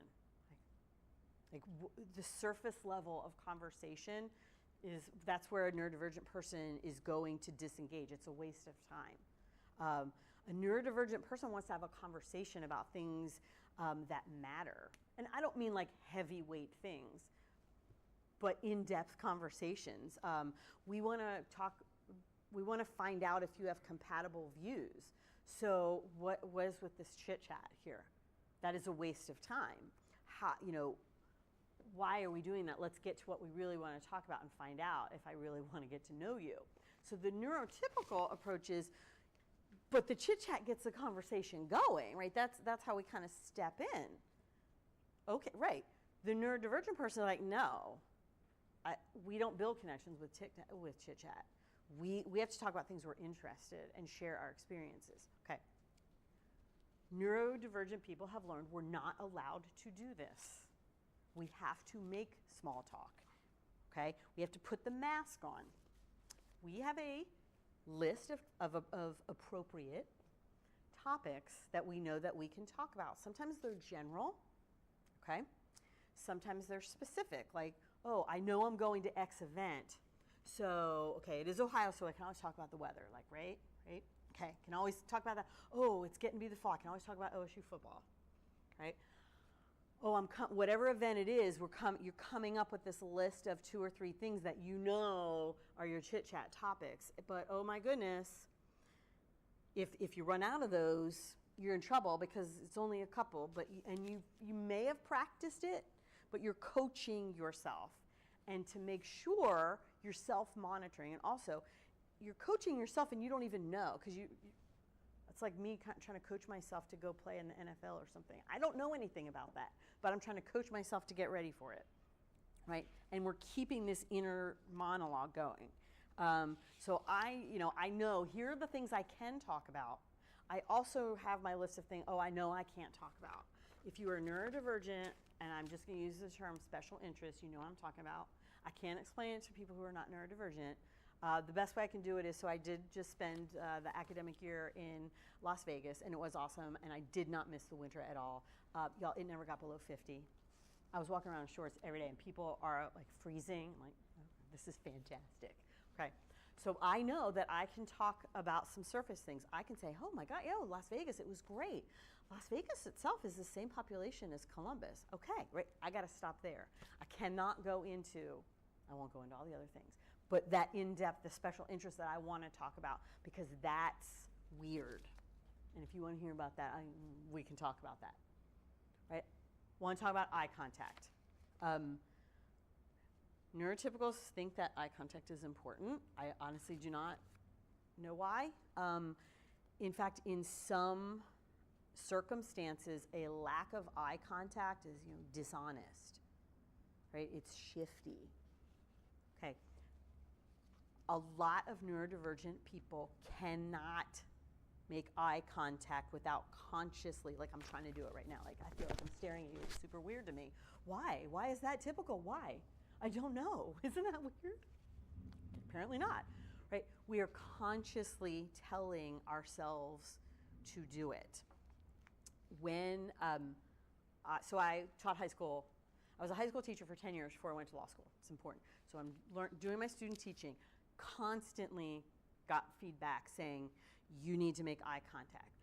The surface level of conversation that's where a neurodivergent person is going to disengage. It's a waste of time. A neurodivergent person wants to have a conversation about things that matter. And I don't mean like heavyweight things, but in-depth conversations. We want to find out if you have compatible views. So what is with this chit chat here? That is a waste of time. Why are we doing that? Let's get to what we really want to talk about and find out if I really want to get to know you. So the neurotypical approach is, but the chit chat gets the conversation going, right? That's how we kind of step in. Okay, right. The neurodivergent person is like, no, we don't build connections with chit chat. We have to talk about things we're interested and share our experiences. Okay. Neurodivergent people have learned we're not allowed to do this. We have to make small talk. Okay. We have to put the mask on. We have a list of appropriate topics that we know that we can talk about. Sometimes they're general. Okay. Sometimes they're specific, like, oh, I know I'm going to X event. So, okay, it is Ohio, so I can always talk about the weather, like, right? Okay, can always talk about that. Oh, it's getting to be the fall. I can always talk about OSU football, right? Oh, whatever event it is, you're coming up with this list of 2 or 3 things that you know are your chit-chat topics. But, oh my goodness, if you run out of those, you're in trouble because it's only a couple. You may have practiced it, but you're coaching yourself. And to make sure you're self-monitoring, and also you're coaching yourself and you don't even know, because it's like me trying to coach myself to go play in the NFL or something. I don't know anything about that, but I'm trying to coach myself to get ready for it, right? And we're keeping this inner monologue going. So I know here are the things I can talk about. I also have my list of things, I know I can't talk about. If you are neurodivergent, and I'm just going to use the term special interest, you know what I'm talking about. I can't explain it to people who are not neurodivergent. The best way I can do it is, so I did just spend the academic year in Las Vegas, and it was awesome, and I did not miss the winter at all. Y'all, it never got below 50. I was walking around in shorts every day, and people are like freezing. I'm like, oh, this is fantastic. Okay, so I know that I can talk about some surface things. I can say, oh my God, Las Vegas, it was great. Las Vegas itself is the same population as Columbus. Okay, right, I gotta stop there. I cannot go into, I won't go into all the other things, but that in-depth, the special interest that I wanna talk about, because that's weird. And if you wanna hear about that, we can talk about that, right? Wanna talk about eye contact. Neurotypicals think that eye contact is important. I honestly do not know why. In fact, in some circumstances, a lack of eye contact is, dishonest, right? It's shifty. Okay. A lot of neurodivergent people cannot make eye contact without consciously, like I'm trying to do it right now, like I feel like I'm staring at you, it's super weird to me. Why? Why is that typical? Why? I don't know. Isn't that weird? Apparently not, right? We are consciously telling ourselves to do it. When, so I taught high school. I was a high school teacher for 10 years before I went to law school. It's important. So I'm doing my student teaching, constantly got feedback saying, you need to make eye contact.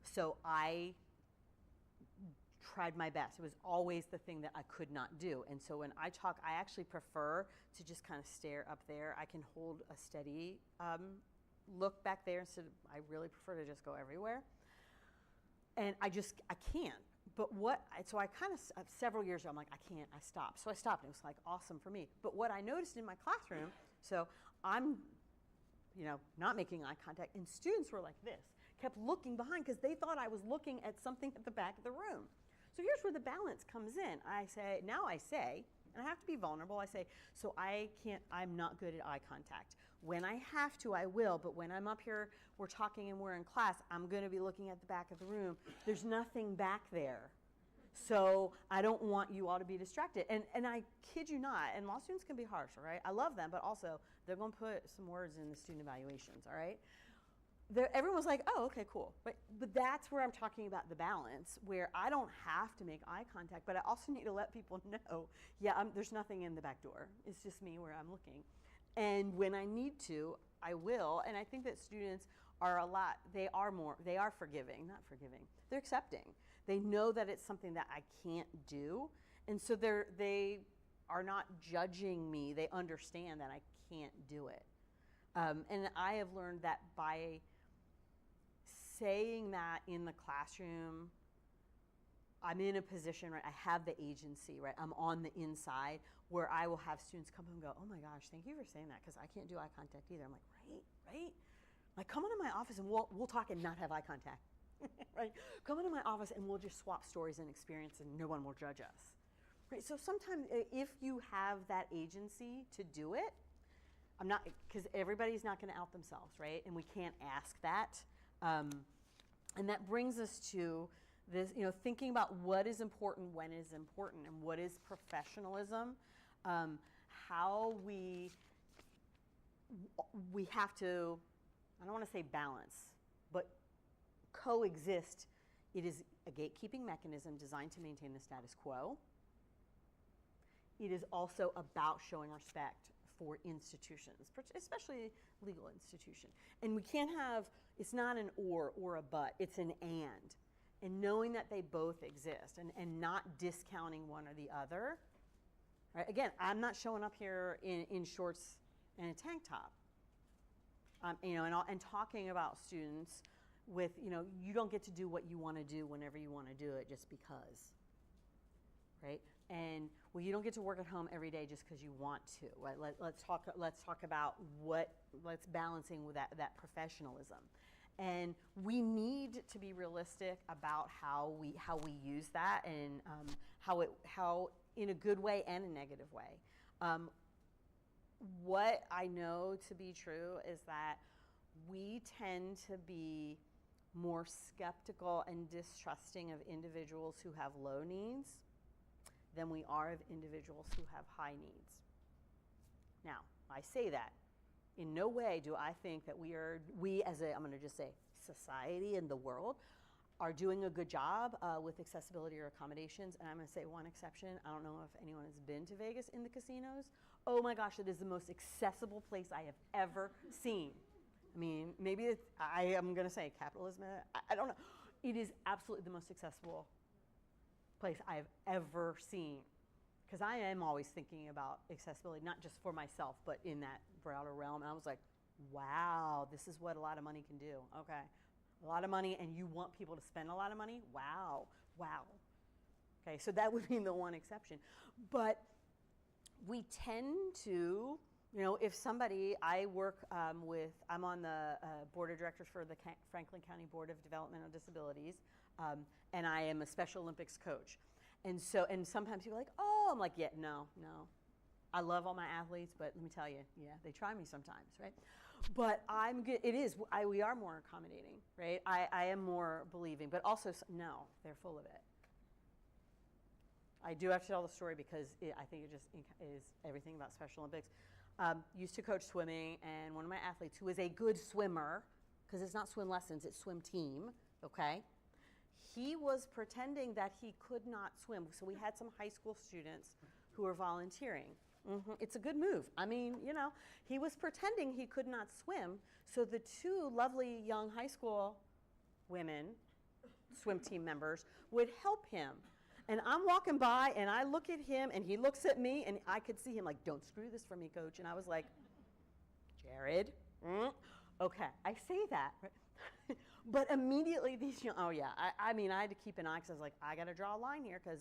So I tried my best. It was always the thing that I could not do. And so when I talk, I actually prefer to just kind of stare up there. I can hold a steady look back there instead of, I really prefer to just go everywhere. And I can't. But so I kind of, several years ago, I'm like, I can't, I stopped. So I stopped, and it was like awesome for me. But what I noticed in my classroom, so I'm, not making eye contact, and students were like this, kept looking behind because they thought I was looking at something at the back of the room. So here's where the balance comes in. I say, and I have to be vulnerable, I say, so I'm not good at eye contact. When I have to, I will, but when I'm up here, we're talking and we're in class, I'm gonna be looking at the back of the room. There's nothing back there. So I don't want you all to be distracted. And I kid you not, and law students can be harsh, all right? I love them, but also they're going to put some words in the student evaluations, all right? Everyone's like, oh, okay, cool. But that's where I'm talking about the balance, where I don't have to make eye contact, but I also need to let people know, yeah, there's nothing in the back door. It's just me where I'm looking. And when I need to, I will. And I think that students are they are forgiving, not forgiving. They're accepting. They know that it's something that I can't do. And so they are not judging me. They understand that I can't do it. And I have learned that by saying that in the classroom, I'm in a position, right? I have the agency, right? I'm on the inside where I will have students come and go, oh my gosh, thank you for saying that, because I can't do eye contact either. I'm like, right? Like, come into my office and we'll talk and not have eye contact, right? Come into my office and we'll just swap stories and experience and no one will judge us, right? So sometimes if you have that agency to do it, I'm not, because everybody's not going to out themselves, right? And we can't ask that. And that brings us to this, thinking about what is important, when is important, and what is professionalism. How we have to, I don't want to say balance, but coexist. It is a gatekeeping mechanism designed to maintain the status quo. It is also about showing respect for institutions, especially legal institution. And we can't have, it's not an or a but, it's an and knowing that they both exist and not discounting one or the other. Right? Again, I'm not showing up here in shorts and a tank top, and talking about students with, you don't get to do what you want to do whenever you want to do it just because, right? And well, you don't get to work at home every day just because you want to. Right? Let's talk about let's balancing with that professionalism, and we need to be realistic about how we use that and how in a good way and a negative way. What I know to be true is that we tend to be more skeptical and distrusting of individuals who have low needs than we are of individuals who have high needs. Now, I say that. In no way do I think that we as I'm going to just say society and the world are doing a good job with accessibility or accommodations. And I'm going to say one exception. I don't know if anyone has been to Vegas in the casinos. Oh my gosh, it is the most accessible place I have ever seen. I mean, maybe I am going to say capitalism. I don't know. It is absolutely the most accessible place I've ever seen. Because I am always thinking about accessibility, not just for myself, but in that broader realm. And I was like, wow, this is what a lot of money can do. Okay. A lot of money, and you want people to spend a lot of money? Wow. Okay, so that would be the one exception. But we tend to, if somebody, I'm on the board of directors for the Franklin County Board of Developmental Disabilities, and I am a Special Olympics coach. And sometimes people are like, oh, I'm like, yeah, no. I love all my athletes, but let me tell you, yeah, they try me sometimes, right? But I'm good. We are more accommodating, right? I am more believing, but also, no, they're full of it. I do have to tell the story because I think it just is everything about Special Olympics. Used to coach swimming, and one of my athletes who is a good swimmer, because it's not swim lessons, it's swim team, okay? He was pretending that he could not swim. So we had some high school students who were volunteering. It's a good move. I mean, he was pretending he could not swim. So the two lovely young high school women, swim team members, would help him. And I'm walking by and I look at him and he looks at me and I could see him like, don't screw this for me, coach. And I was like, Jared, okay, I say that. But immediately these young, I mean, I had to keep an eye because I was like, I got to draw a line here because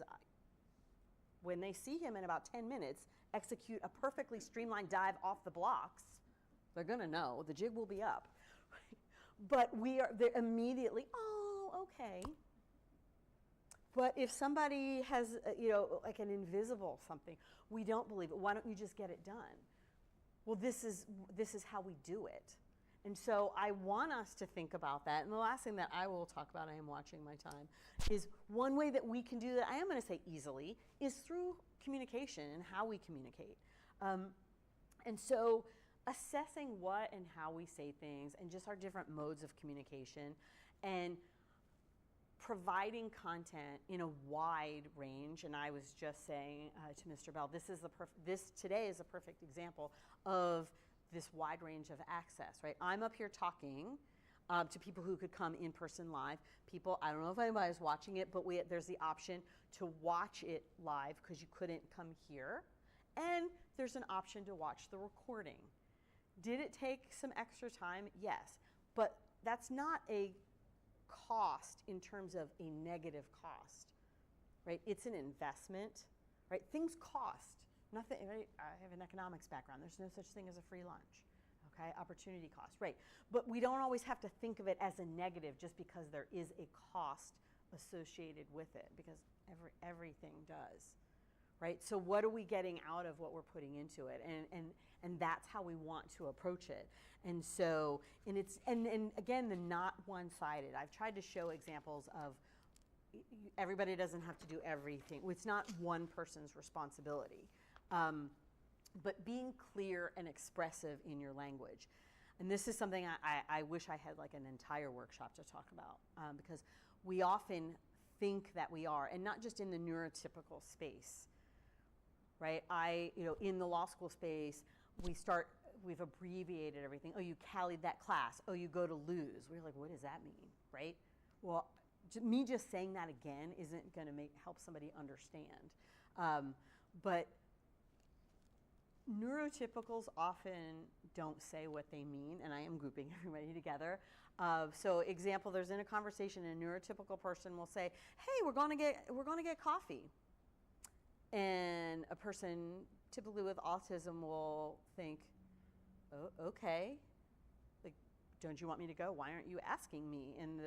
when they see him in about 10 minutes execute a perfectly streamlined dive off the blocks, they're going to know. The jig will be up. But they're immediately, oh, okay. But if somebody has, like an invisible something, we don't believe it. Why don't you just get it done? Well, this is how we do it. And so I want us to think about that. And the last thing that I will talk about, I am watching my time, is one way that we can do that, I am going to say easily, is through communication and how we communicate. And so assessing what and how we say things and just our different modes of communication and providing content in a wide range. And I was just saying to Mr. Bell, this today is a perfect example of this wide range of access, right? I'm up here talking to people who could come in person live. People, I don't know if anybody's watching it, but there's the option to watch it live because you couldn't come here. And there's an option to watch the recording. Did it take some extra time? Yes. But that's not a cost in terms of a negative cost, right? It's an investment, right? Things cost. Nothing, right? I have an economics background. There's no such thing as a free lunch, okay? Opportunity cost, right? But we don't always have to think of it as a negative just because there is a cost associated with it, because everything does, right? So what are we getting out of what we're putting into it? And that's how we want to approach it. And so, and again, the not one-sided. I've tried to show examples of everybody doesn't have to do everything. It's not one person's responsibility. But being clear and expressive in your language. And this is something I wish I had like an entire workshop to talk about, because we often think that we are, and not just in the neurotypical space, right? In the law school space, we've abbreviated everything. Oh, you CALI'd that class. Oh, you go to lose. We're like, what does that mean, right? Well, me just saying that again isn't going to help somebody understand. But neurotypicals often don't say what they mean, and I am grouping everybody together. So example, there's in a conversation, a neurotypical person will say, hey, we're going to get coffee. And a person typically with autism will think, oh, okay, like, don't you want me to go? Why aren't you asking me? And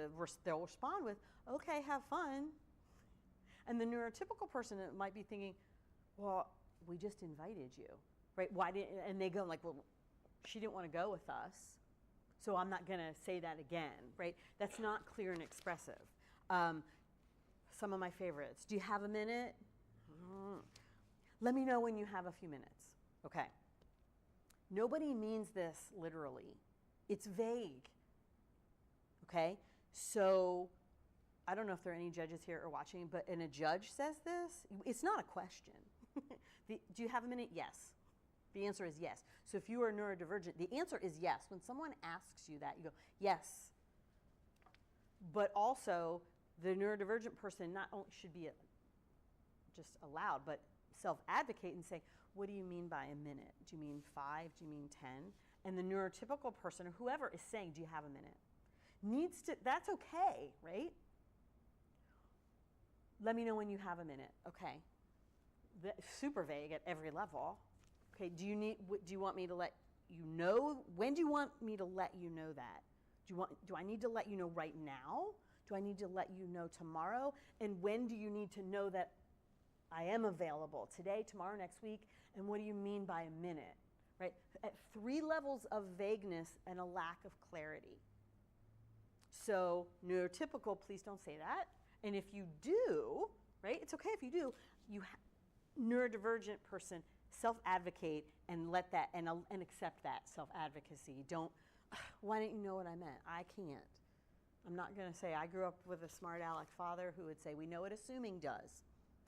they'll respond with, okay, have fun. And the neurotypical person might be thinking, well, we just invited you, right? And they go like, well, she didn't want to go with us, so I'm not going to say that again, right? That's not clear and expressive. Some of my favorites. Do you have a minute? Let me know when you have a few minutes. Okay. Nobody means this literally. It's vague. Okay? So I don't know if there are any judges here or watching, but when a judge says this, it's not a question. Do you have a minute? Yes. The answer is yes. So if you are neurodivergent, the answer is yes. When someone asks you that, you go, yes. But also, the neurodivergent person not only should be just allowed, but self-advocate and say, what do you mean by a minute? Do you mean 5? Do you mean 10? And the neurotypical person, or whoever, is saying, do you have a minute? That's okay, right? Let me know when you have a minute. Okay. Super vague at every level. Okay, do you want me to let you know? When do you want me to let you know that? Do I need to let you know right now? Do I need to let you know tomorrow? And when do you need to know that I am available? Today, tomorrow, next week? And what do you mean by a minute? Right? At 3 levels of vagueness and a lack of clarity. So neurotypical, please don't say that. And if you do, right? It's okay if you do. Neurodivergent person, self-advocate and let that and accept that self-advocacy. Don't. Why didn't you know what I meant? I can't. I'm not going to say I grew up with a smart aleck father who would say we know what assuming does.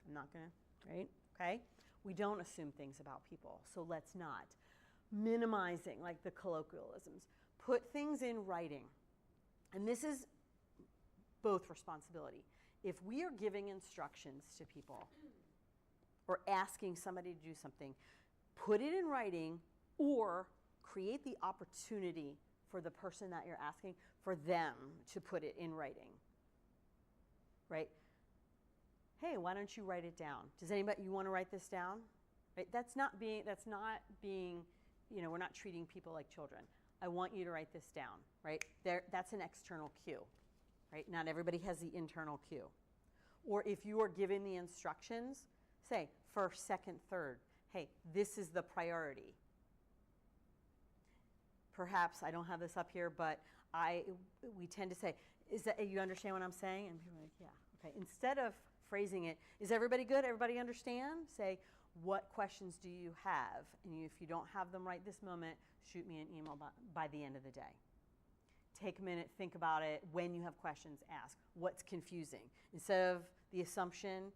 I'm not going to, right? Okay? We don't assume things about people, so let's not. Minimizing, like the colloquialisms. Put things in writing. And this is both responsibility. If we are giving instructions to people or asking somebody to do something, put it in writing or create the opportunity for the person that you're asking, for them to put it in writing, right? Hey, why don't you write it down? Does anybody, you want to write this down? Right? That's not being, we're not treating people like children. I want you to write this down, right? That's an external cue, right? Not everybody has the internal cue. Or if you are given the instructions, say first, second, third. Hey, this is the priority. perhaps, I don't have this up here, but we tend to say, is that, you understand what I'm saying? And people are like, yeah, okay. Instead of phrasing it, is everybody good? Everybody understand? Say, what questions do you have? And if you don't have them right this moment, shoot me an email by the end of the day. Take a minute, think about it. When you have questions, ask. What's confusing? Instead of the assumption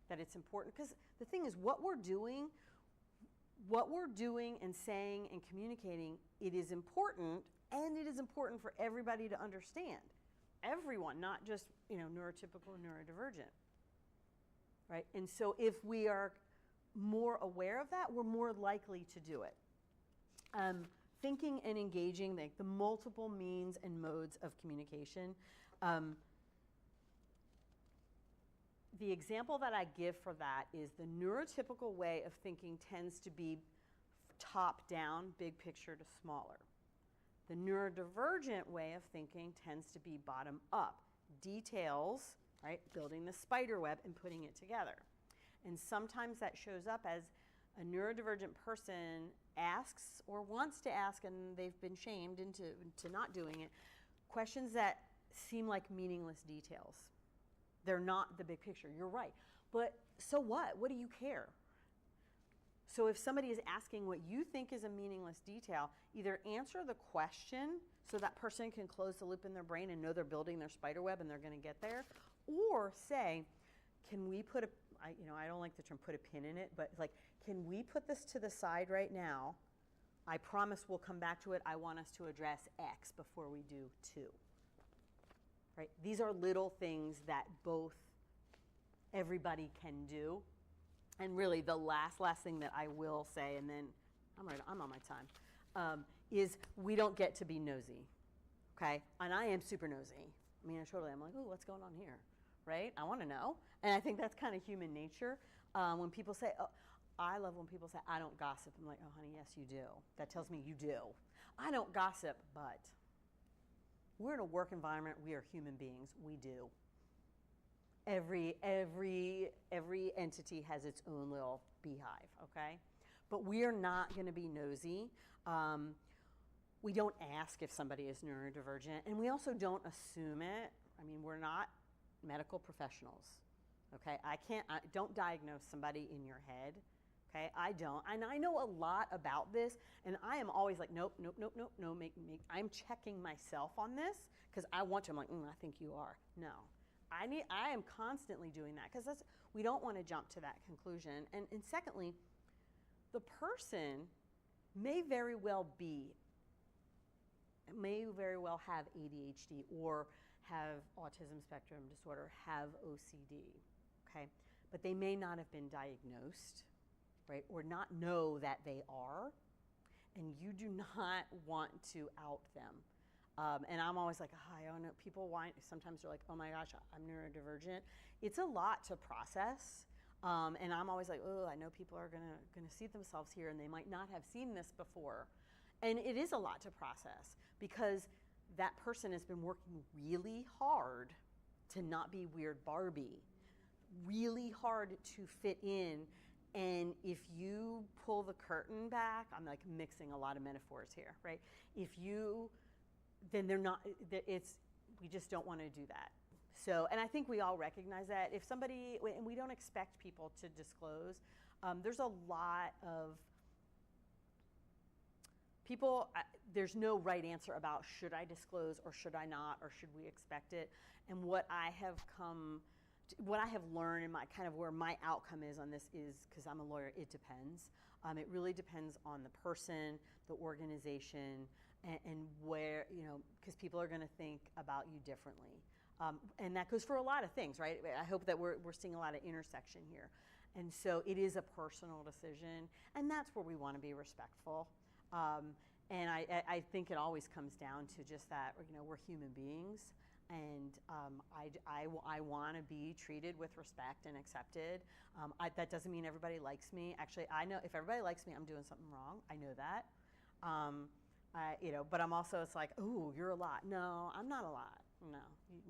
that it's important. Because the thing is, what we're doing and saying and communicating, it is important, and it is important for everybody to understand. Everyone, not just, neurotypical and neurodivergent. Right? And so if we are more aware of that, we're more likely to do it. Thinking and engaging, the multiple means and modes of communication. The example that I give for that is the neurotypical way of thinking tends to be top down, big picture to smaller. The neurodivergent way of thinking tends to be bottom up, details, right? Building the spider web and putting it together. And sometimes that shows up as a neurodivergent person asks or wants to ask, and they've been shamed into not doing it, questions that seem like meaningless details. They're not the big picture. You're right. But so what? What do you care? So if somebody is asking what you think is a meaningless detail, either answer the question so that person can close the loop in their brain and know they're building their spider web and they're going to get there, or say, can we put I don't like the term put a pin in it, but it's like, can we put this to the side right now? I promise we'll come back to it. I want us to address X before we do 2. Right? These are little things that everybody can do. And really the last thing that I will say, and then I'm on my time, is we don't get to be nosy, okay? And I am super nosy. I mean, I'm like, oh, what's going on here, right? I want to know. And I think that's kind of human nature. When people say, I love when people say, I don't gossip. I'm like, oh, honey, yes, you do. That tells me you do. I don't gossip, but we're in a work environment. We are human beings. We do. Every entity has its own little beehive, okay? But we are not going to be nosy. We don't ask if somebody is neurodivergent, and we also don't assume it. I mean, we're not medical professionals, okay? Don't diagnose somebody in your head, okay? I don't. And I know a lot about this, and I am always like, nope, no, I'm checking myself on this, because I want to. I'm like, I think you are. No. I am constantly doing that, because we don't want to jump to that conclusion. And secondly, the person may very well have ADHD or have autism spectrum disorder, have OCD, okay? But they may not have been diagnosed, right? Or not know that they are, and you do not want to out them. And I'm always like, I don't know, people whine. Sometimes they're like, oh my gosh, I'm neurodivergent. It's a lot to process. And I'm always like, oh, I know people are gonna see themselves here, and they might not have seen this before. And it is a lot to process, because that person has been working really hard to not be weird Barbie, really hard to fit in. And if you pull the curtain back, I'm like mixing a lot of metaphors here, right? Then we just don't want to do that. So, and I think we all recognize that. If somebody, and we don't expect people to disclose, there's a lot of people, there's no right answer about should I disclose or should I not, or should we expect it. And what I have learned, and where my outcome is on this is, because I'm a lawyer, it depends. It really depends on the person, the organization, and where, because people are going to think about you differently. And that goes for a lot of things, right? I hope that we're seeing a lot of intersection here. And so it is a personal decision, and that's where we want to be respectful. And I think it always comes down to just that, we're human beings, and I want to be treated with respect and accepted. That doesn't mean everybody likes me. Actually, I know if everybody likes me, I'm doing something wrong. I know that. But I'm also, it's like, ooh, you're a lot. No, I'm not a lot. No,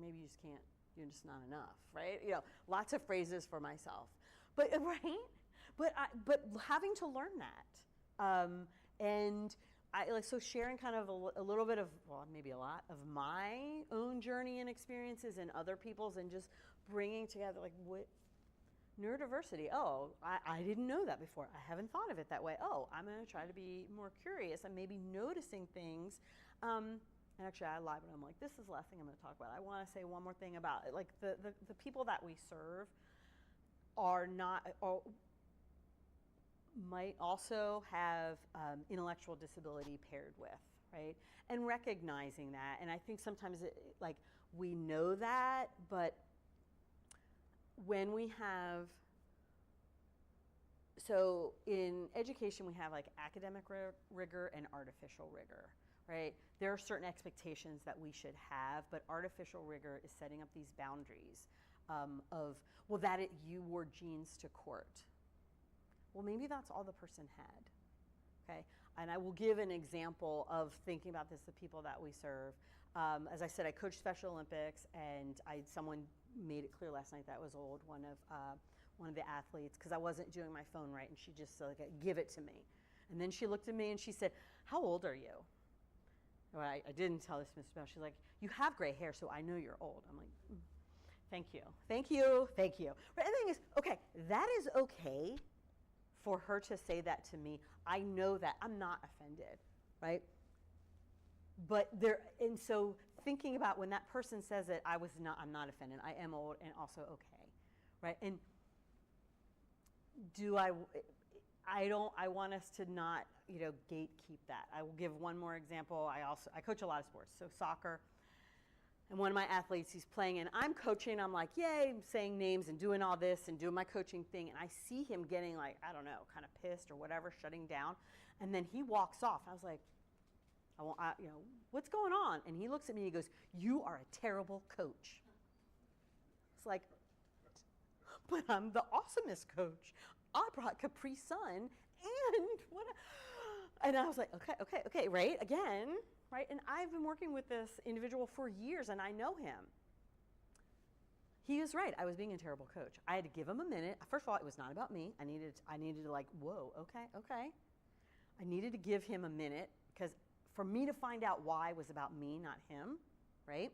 maybe you just can't, you're just not enough, right? Lots of phrases for myself. But, right? But having to learn that. And so sharing kind of a little bit of, well, maybe a lot of my own journey and experiences and other people's, and just bringing together like what neurodiversity. Oh, I didn't know that before. I haven't thought of it that way. Oh, I'm going to try to be more curious and maybe noticing things. And actually, I lied, but I'm like, this is the last thing I'm going to talk about. I want to say one more thing about it. Like the people that we serve are not, or might also have intellectual disability paired with, right? And recognizing that. And I think sometimes like we know that, but when we have, so in education we have like academic rigor and artificial rigor, right? There are certain expectations that we should have, but artificial rigor is setting up these boundaries of, well, you wore jeans to court. Well, maybe that's all the person had, okay? And I will give an example of thinking about this, the people that we serve. As I said, I coach Special Olympics, and someone made it clear last night that was old, one of the athletes, because I wasn't doing my phone right, and she just said, like, give it to me. And then she looked at me and she said, how old are you? Well, I didn't tell this to Miss Bell. She's like, you have gray hair, so I know you're old. I'm like, thank you, thank you, thank you. But the thing is, okay, that is okay for her to say that to me. I know that I'm not offended, right? But and so thinking about when that person says it, I'm not offended. I am old and also okay, right? And I want us to not, gatekeep that. I will give one more example. I coach a lot of sports, so soccer. And one of my athletes, he's playing, and I'm coaching. I'm like, yay, I'm saying names and doing all this and doing my coaching thing. And I see him getting like, I don't know, kind of pissed or whatever, shutting down. And then he walks off. I was like, what's going on? And he looks at me and he goes, you are a terrible coach. It's like, but I'm the awesomest coach. I brought Capri Sun and what? And I was like, okay, right? Again, right? And I've been working with this individual for years, and I know him. He is right. I was being a terrible coach. I had to give him a minute. First of all, it was not about me. I needed to like, whoa, okay. I needed to give him a minute, because for me to find out why was about me, not him, right?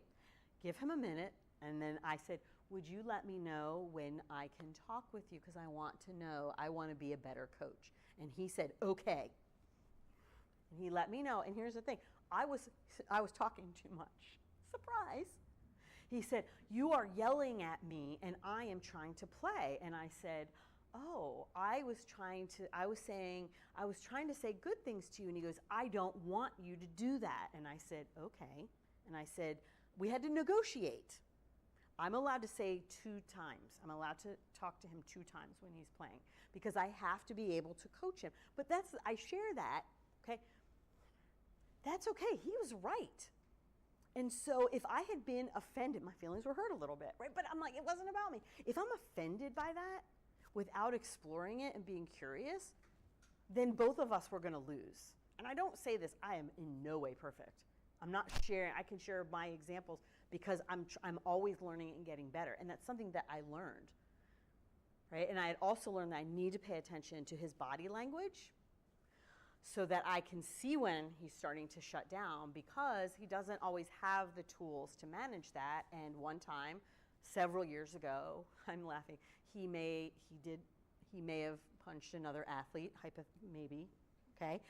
Give him a minute, and then I said, would you let me know when I can talk with you, because I want to know. I want to be a better coach. And he said, okay. And he let me know. And here's the thing. I was talking too much. Surprise. He said, you are yelling at me and I am trying to play. And I said, oh, I was trying to say good things to you. And he goes, I don't want you to do that. And I said, okay. And I said, we had to negotiate. I'm allowed to say 2 times. I'm allowed to talk to him 2 times when he's playing, because I have to be able to coach him. But I share that, okay? That's okay. He was right. And so if I had been offended, my feelings were hurt a little bit, right? But I'm like, it wasn't about me. If I'm offended by that without exploring it and being curious, then both of us were going to lose. And I don't say this, I am in no way perfect. I'm not sharing, I can share my examples because I'm always learning and getting better. And that's something that I learned, right? And I had also learned that I need to pay attention to his body language so that I can see when he's starting to shut down, because he doesn't always have the tools to manage that. And one time, several years ago, I'm laughing, he may have punched another athlete, maybe, okay?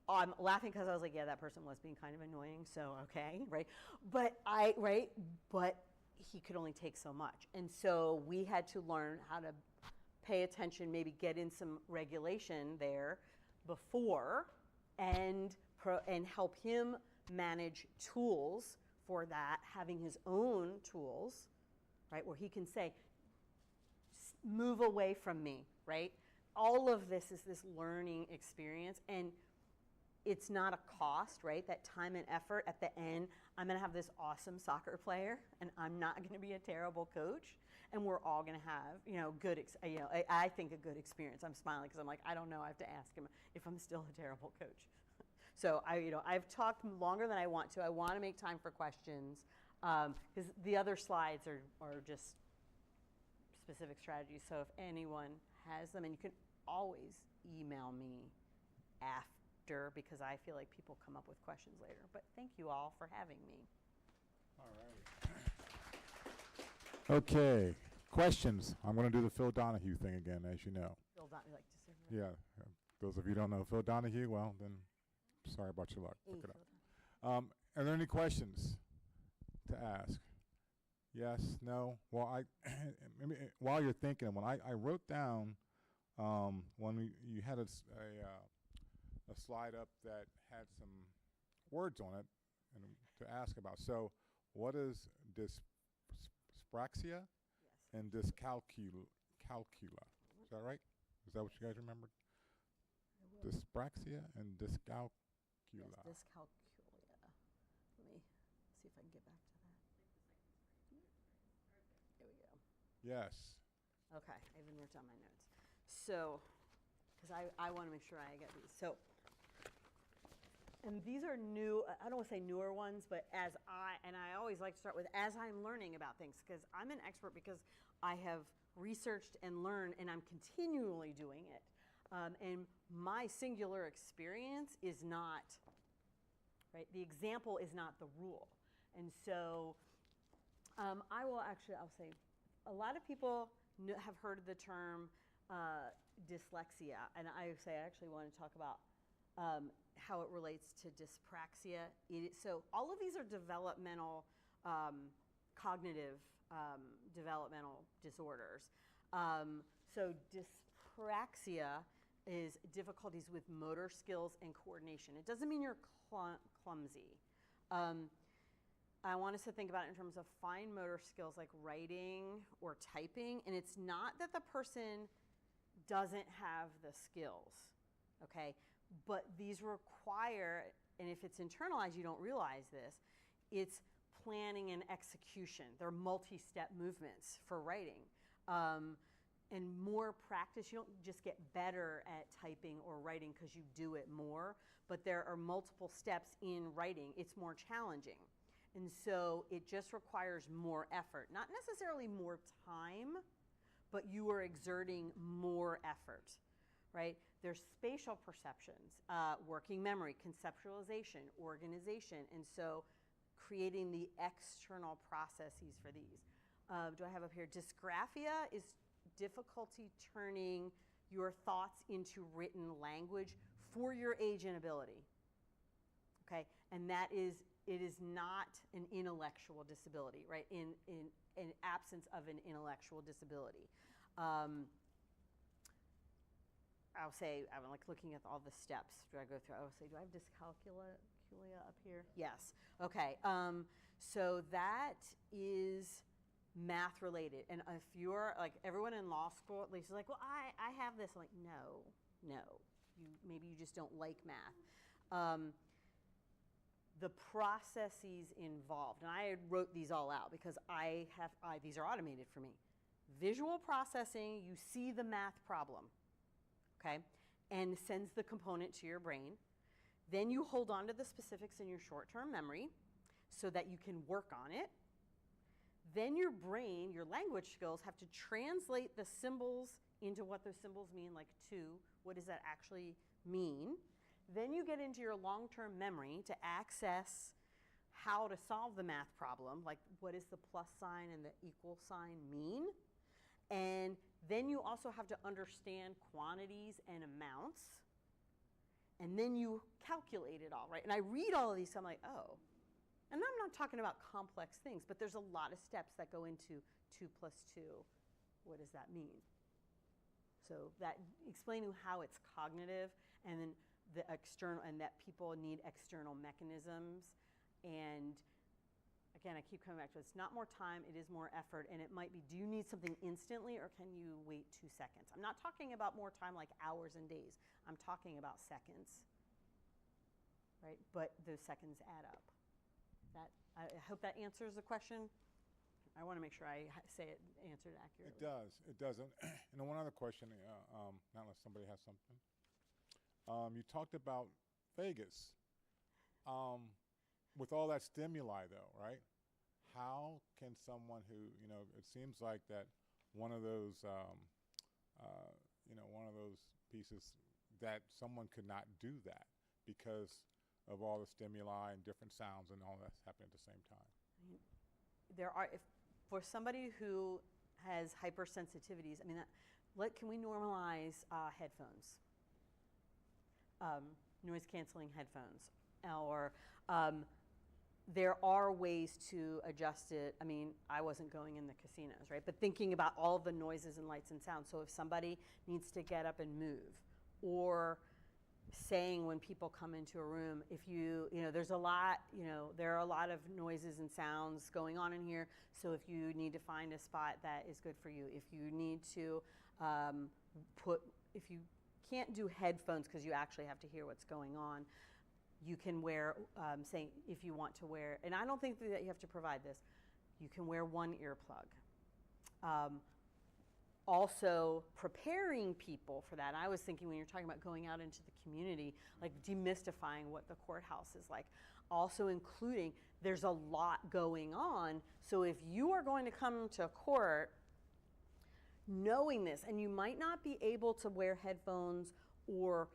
I'm laughing because I was like, yeah, that person was being kind of annoying, so okay, right? But he could only take so much. And so we had to learn how to pay attention, maybe get in some regulation there before, and help him manage tools for that, having his own tools, right, where he can say, move away from me, right? All of this is this learning experience, and it's not a cost, right? That time and effort at the end, I'm going to have this awesome soccer player, and I'm not going to be a terrible coach, and we're all going to have, I think a good experience. I'm smiling because I'm like, I don't know. I have to ask him if I'm still a terrible coach. So I've talked longer than I want to. I want to make time for questions, because the other slides are just specific strategies. So if anyone has them, and you can always email me after because I feel like people come up with questions later. But thank you all for having me. All right. Okay, questions. I'm going to do the Phil Donahue thing again, as you know. Phil Donahue, like just everybody. Yeah, those of you who don't know Phil Donahue, well, then sorry about your luck. Hey, Look it Phil up. Are there any questions to ask? Yes, no? Well, while you're thinking, when I wrote down when you had a slide up that had some words on it and to ask about. So what is dyspraxia Yes. and dyscalculia? Is that right? Is that what you guys remembered? Dyspraxia and dyscalculia. Yes, dyscalculia. Let me see if I can get back to that. There we go. Yes. Okay, I even wrote down my notes. So, because I want to make sure I get these. So, and these are new, I don't want to say newer ones, but I always like to start with as I'm learning about things, because I'm an expert because I have researched and learned, and I'm continually doing it. And my singular experience is not, right, the example is not the rule. And so I'll say, a lot of people have heard of the term dyslexia, and I actually want to talk about how it relates to dyspraxia. So all of these are developmental, cognitive developmental disorders. So dyspraxia is difficulties with motor skills and coordination. It doesn't mean you're clumsy. I want us to think about it in terms of fine motor skills like writing or typing, and it's not that the person doesn't have the skills, okay? But these require, and if it's internalized, you don't realize this, it's planning and execution. They're multi-step movements for writing. And more practice, you don't just get better at typing or writing because you do it more, but there are multiple steps in writing. It's more challenging. And so it just requires more effort, not necessarily more time, but you are exerting more effort, right? There's spatial perceptions, working memory, conceptualization, organization, and so creating the external processes for these. Do I have up here? Dysgraphia is difficulty turning your thoughts into written language for your age and ability, okay? And it is not an intellectual disability, right? In absence of an intellectual disability. I'll say, I'm like looking at all the steps. Do I go through? I'll say, do I have dyscalculia up here? Yes. Okay. So that is math related. And if you're like everyone in law school, at least is like, well, I have this. I'm like, no. Maybe you just don't like math. The processes involved, and I wrote these all out because these are automated for me. Visual processing, you see the math problem, okay, and sends the component to your brain. Then you hold on to the specifics in your short-term memory so that you can work on it. Then your brain, your language skills, have to translate the symbols into what those symbols mean, like to, what does that actually mean? Then you get into your long-term memory to access how to solve the math problem, like what does the plus sign and the equal sign mean? And then you also have to understand quantities and amounts. And then you calculate it all, right? And I read all of these, so I'm like, oh. And I'm not talking about complex things, but there's a lot of steps that go into 2 plus 2. What does that mean? So that explaining how it's cognitive, and then the external, and that people need external mechanisms. And again, I keep coming back to it. It's not more time, it is more effort. And it might be, do you need something instantly or can you wait 2 seconds? I'm not talking about more time like hours and days. I'm talking about seconds, right? But those seconds add up. I hope that answers the question. I want to make sure I say it answered accurately. It does. It does. And then one other question, not unless somebody has something. You talked about Vegas. With all that stimuli, though, right? How can someone who, it seems like that one of those, one of those pieces that someone could not do that. because of all the stimuli and different sounds and all that's happening at the same time? There are, if, for somebody who has hypersensitivities, I mean, can we normalize headphones? Noise canceling headphones, or there are ways to adjust it. I mean, I wasn't going in the casinos, right? But thinking about all the noises and lights and sounds. So if somebody needs to get up and move, or saying when people come into a room, if there's a lot, there are a lot of noises and sounds going on in here. So if you need to find a spot that is good for you, if you need to if you can't do headphones because you actually have to hear what's going on, you can wear, saying if you want to wear, and I don't think that you have to provide this, you can wear one earplug. Also preparing people for that. And I was thinking when you're talking about going out into the community, like demystifying what the courthouse is like, also including there's a lot going on. So if you are going to come to court knowing this, and you might not be able to wear headphones or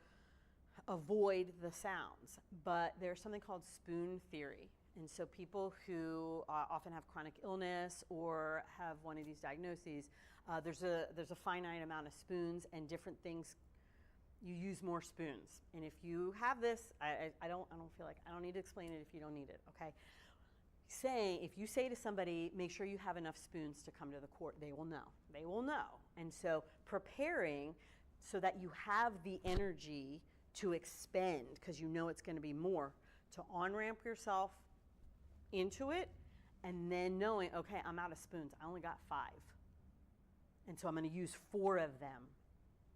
avoid the sounds, but there's something called spoon theory. And so people who often have chronic illness or have one of these diagnoses, there's a finite amount of spoons, and different things, you use more spoons. And if you have this, I don't feel like I don't need to explain it if you don't need it, okay? If you say to somebody, make sure you have enough spoons to come to the court, they will know. They will know. And so preparing so that you have the energy to expend, because you know it's going to be more, to on-ramp yourself into it, and then knowing, okay, I'm out of spoons. I only got 5. And so I'm going to use 4 of them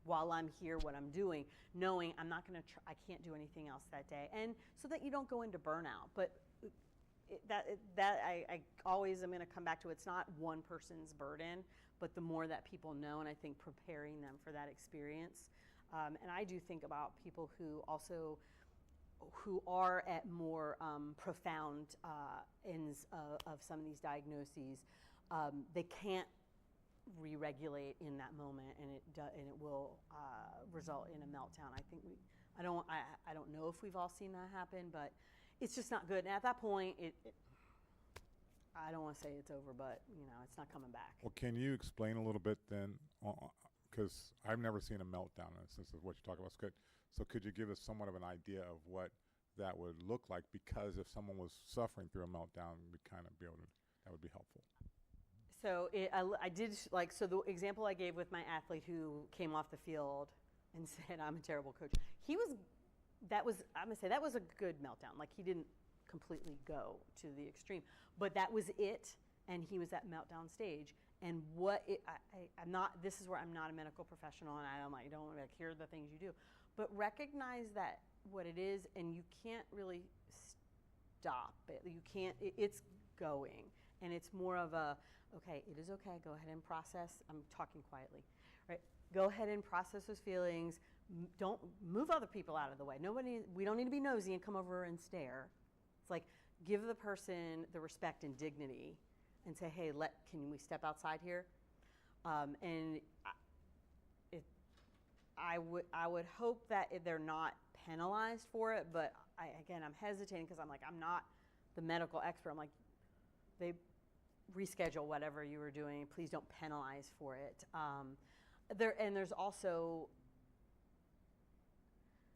while I'm here, what I'm doing, knowing I'm not going to, I can't do anything else that day. And so that you don't go into burnout. But I always am going to come back to, it's not one person's burden, but the more that people know, and I think preparing them for that experience. And I do think about people who are at more profound ends of some of these diagnoses. They can't re-regulate in that moment, and it will result in a meltdown. I don't know if we've all seen that happen, but it's just not good. And at that point, I don't want to say it's over, but it's not coming back. Well, can you explain a little bit then, because I've never seen a meltdown in the sense of what you talk about. So could you give us somewhat of an idea of what that would look like? Because if someone was suffering through a meltdown, we'd kind of be able to, that would be helpful. So I did, so the example I gave with my athlete who came off the field and said, I'm a terrible coach. I'm going to say that was a good meltdown. Like, he didn't completely go to the extreme, but that was it. And he was at meltdown stage. And this is where I'm not a medical professional, and I don't want to hear the things you do, but recognize that what it is, and you can't really stop it. You can't, it's going. And it's more of a, okay, it is okay, go ahead and process. I'm talking quietly, right? Go ahead and process those feelings. Don't move other people out of the way. We don't need to be nosy and come over and stare. It's like, give the person the respect and dignity and say, hey, can we step outside here? And I would hope that they're not penalized for it, but I'm hesitating because I'm not the medical expert. I'm like, they reschedule whatever you were doing. Please don't penalize for it. There's also,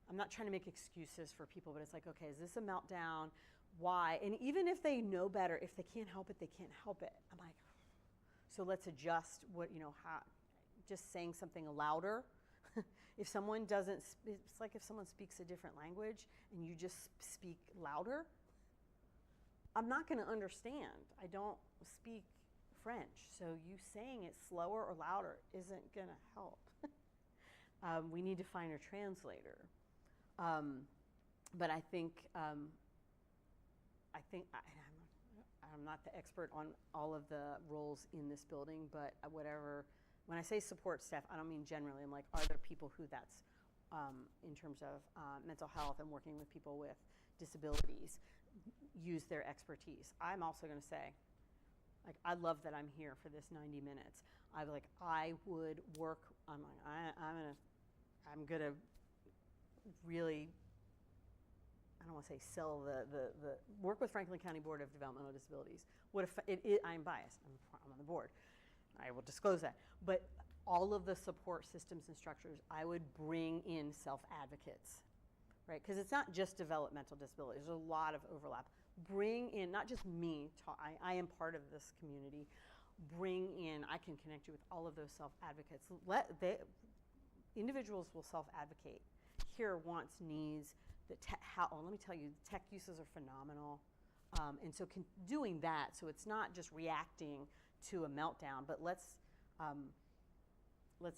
I'm not trying to make excuses for people, but it's like, okay, is this a meltdown? Why? And even if they know better, if they can't help it, they can't help it. I'm like, so let's adjust how, just saying something louder. If someone doesn't, it's like if someone speaks a different language and you just speak louder, I'm not going to understand. I don't speak French, so you saying it slower or louder isn't going to help. We need to find a translator. But I think I'm not the expert on all of the roles in this building, but when I say support staff, I don't mean generally. I'm like, are there people who that's in terms of mental health and working with people with disabilities, use their expertise. I'm also going to say, like, I love that I'm here for this 90 minutes. I would work on I'm gonna really I don't want to say sell the work with Franklin County Board of Developmental Disabilities. What if I'm biased? I'm on the board. I will disclose that. But all of the support systems and structures, I would bring in self-advocates, right? Because it's not just developmental disability. There's a lot of overlap. Bring in, not just me, I am part of this community. Bring in, I can connect you with all of those self-advocates. Individuals will self-advocate. Hear wants, needs, let me tell you, the tech uses are phenomenal. And so doing that, so it's not just reacting to a meltdown, but let's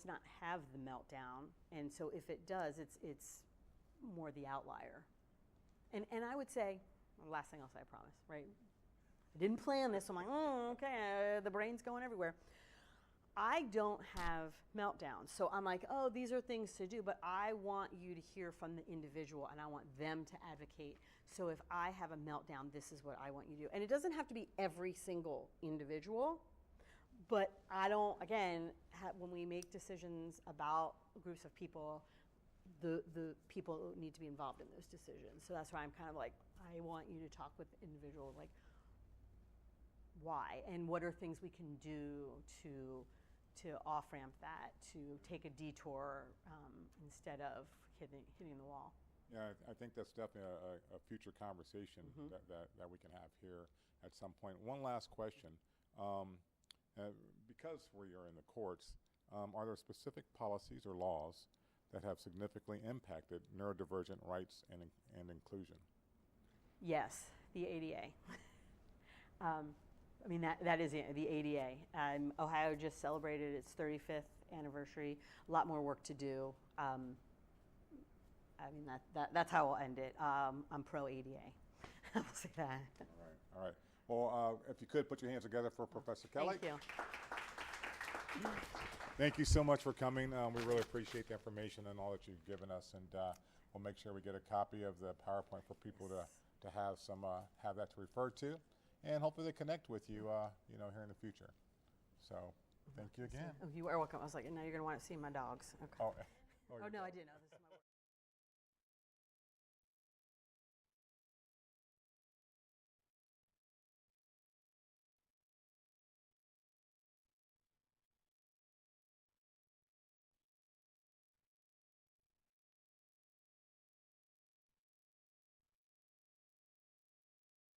not have the meltdown. And so if it does, it's more the outlier. And I would say, the last thing I'll say, I promise, right? I didn't plan this, so I'm like, okay, the brain's going everywhere. I don't have meltdowns, so I'm like, oh, these are things to do, but I want you to hear from the individual, and I want them to advocate. So if I have a meltdown, this is what I want you to do. And it doesn't have to be every single individual, but I don't, again, when we make decisions about groups of people, the people need to be involved in those decisions. So that's why I'm kind of like, I want you to talk with the individual, like, why, and what are things we can do to off-ramp that, to take a detour instead of hitting the wall. Yeah, I think that's definitely a future conversation that we can have here at some point. One last question. Because we are in the courts, are there specific policies or laws that have significantly impacted neurodivergent rights and inclusion? Yes, the ADA. I mean, that is the ADA. Ohio just celebrated its 35th anniversary. A lot more work to do. I mean, that's how I'll end it. I'm pro ADA. I'll say that. All right. Well, if you could put your hands together for Professor Kelly. Thank you. Thank you so much for coming. We really appreciate the information and all that you've given us, and we'll make sure we get a copy of the PowerPoint for people to have have that to refer to, and hopefully they connect with you, here in the future. So, thank you again. Oh, you are welcome. I was like, now you're going to want to see my dogs. Okay. Oh, Oh, no, I didn't know.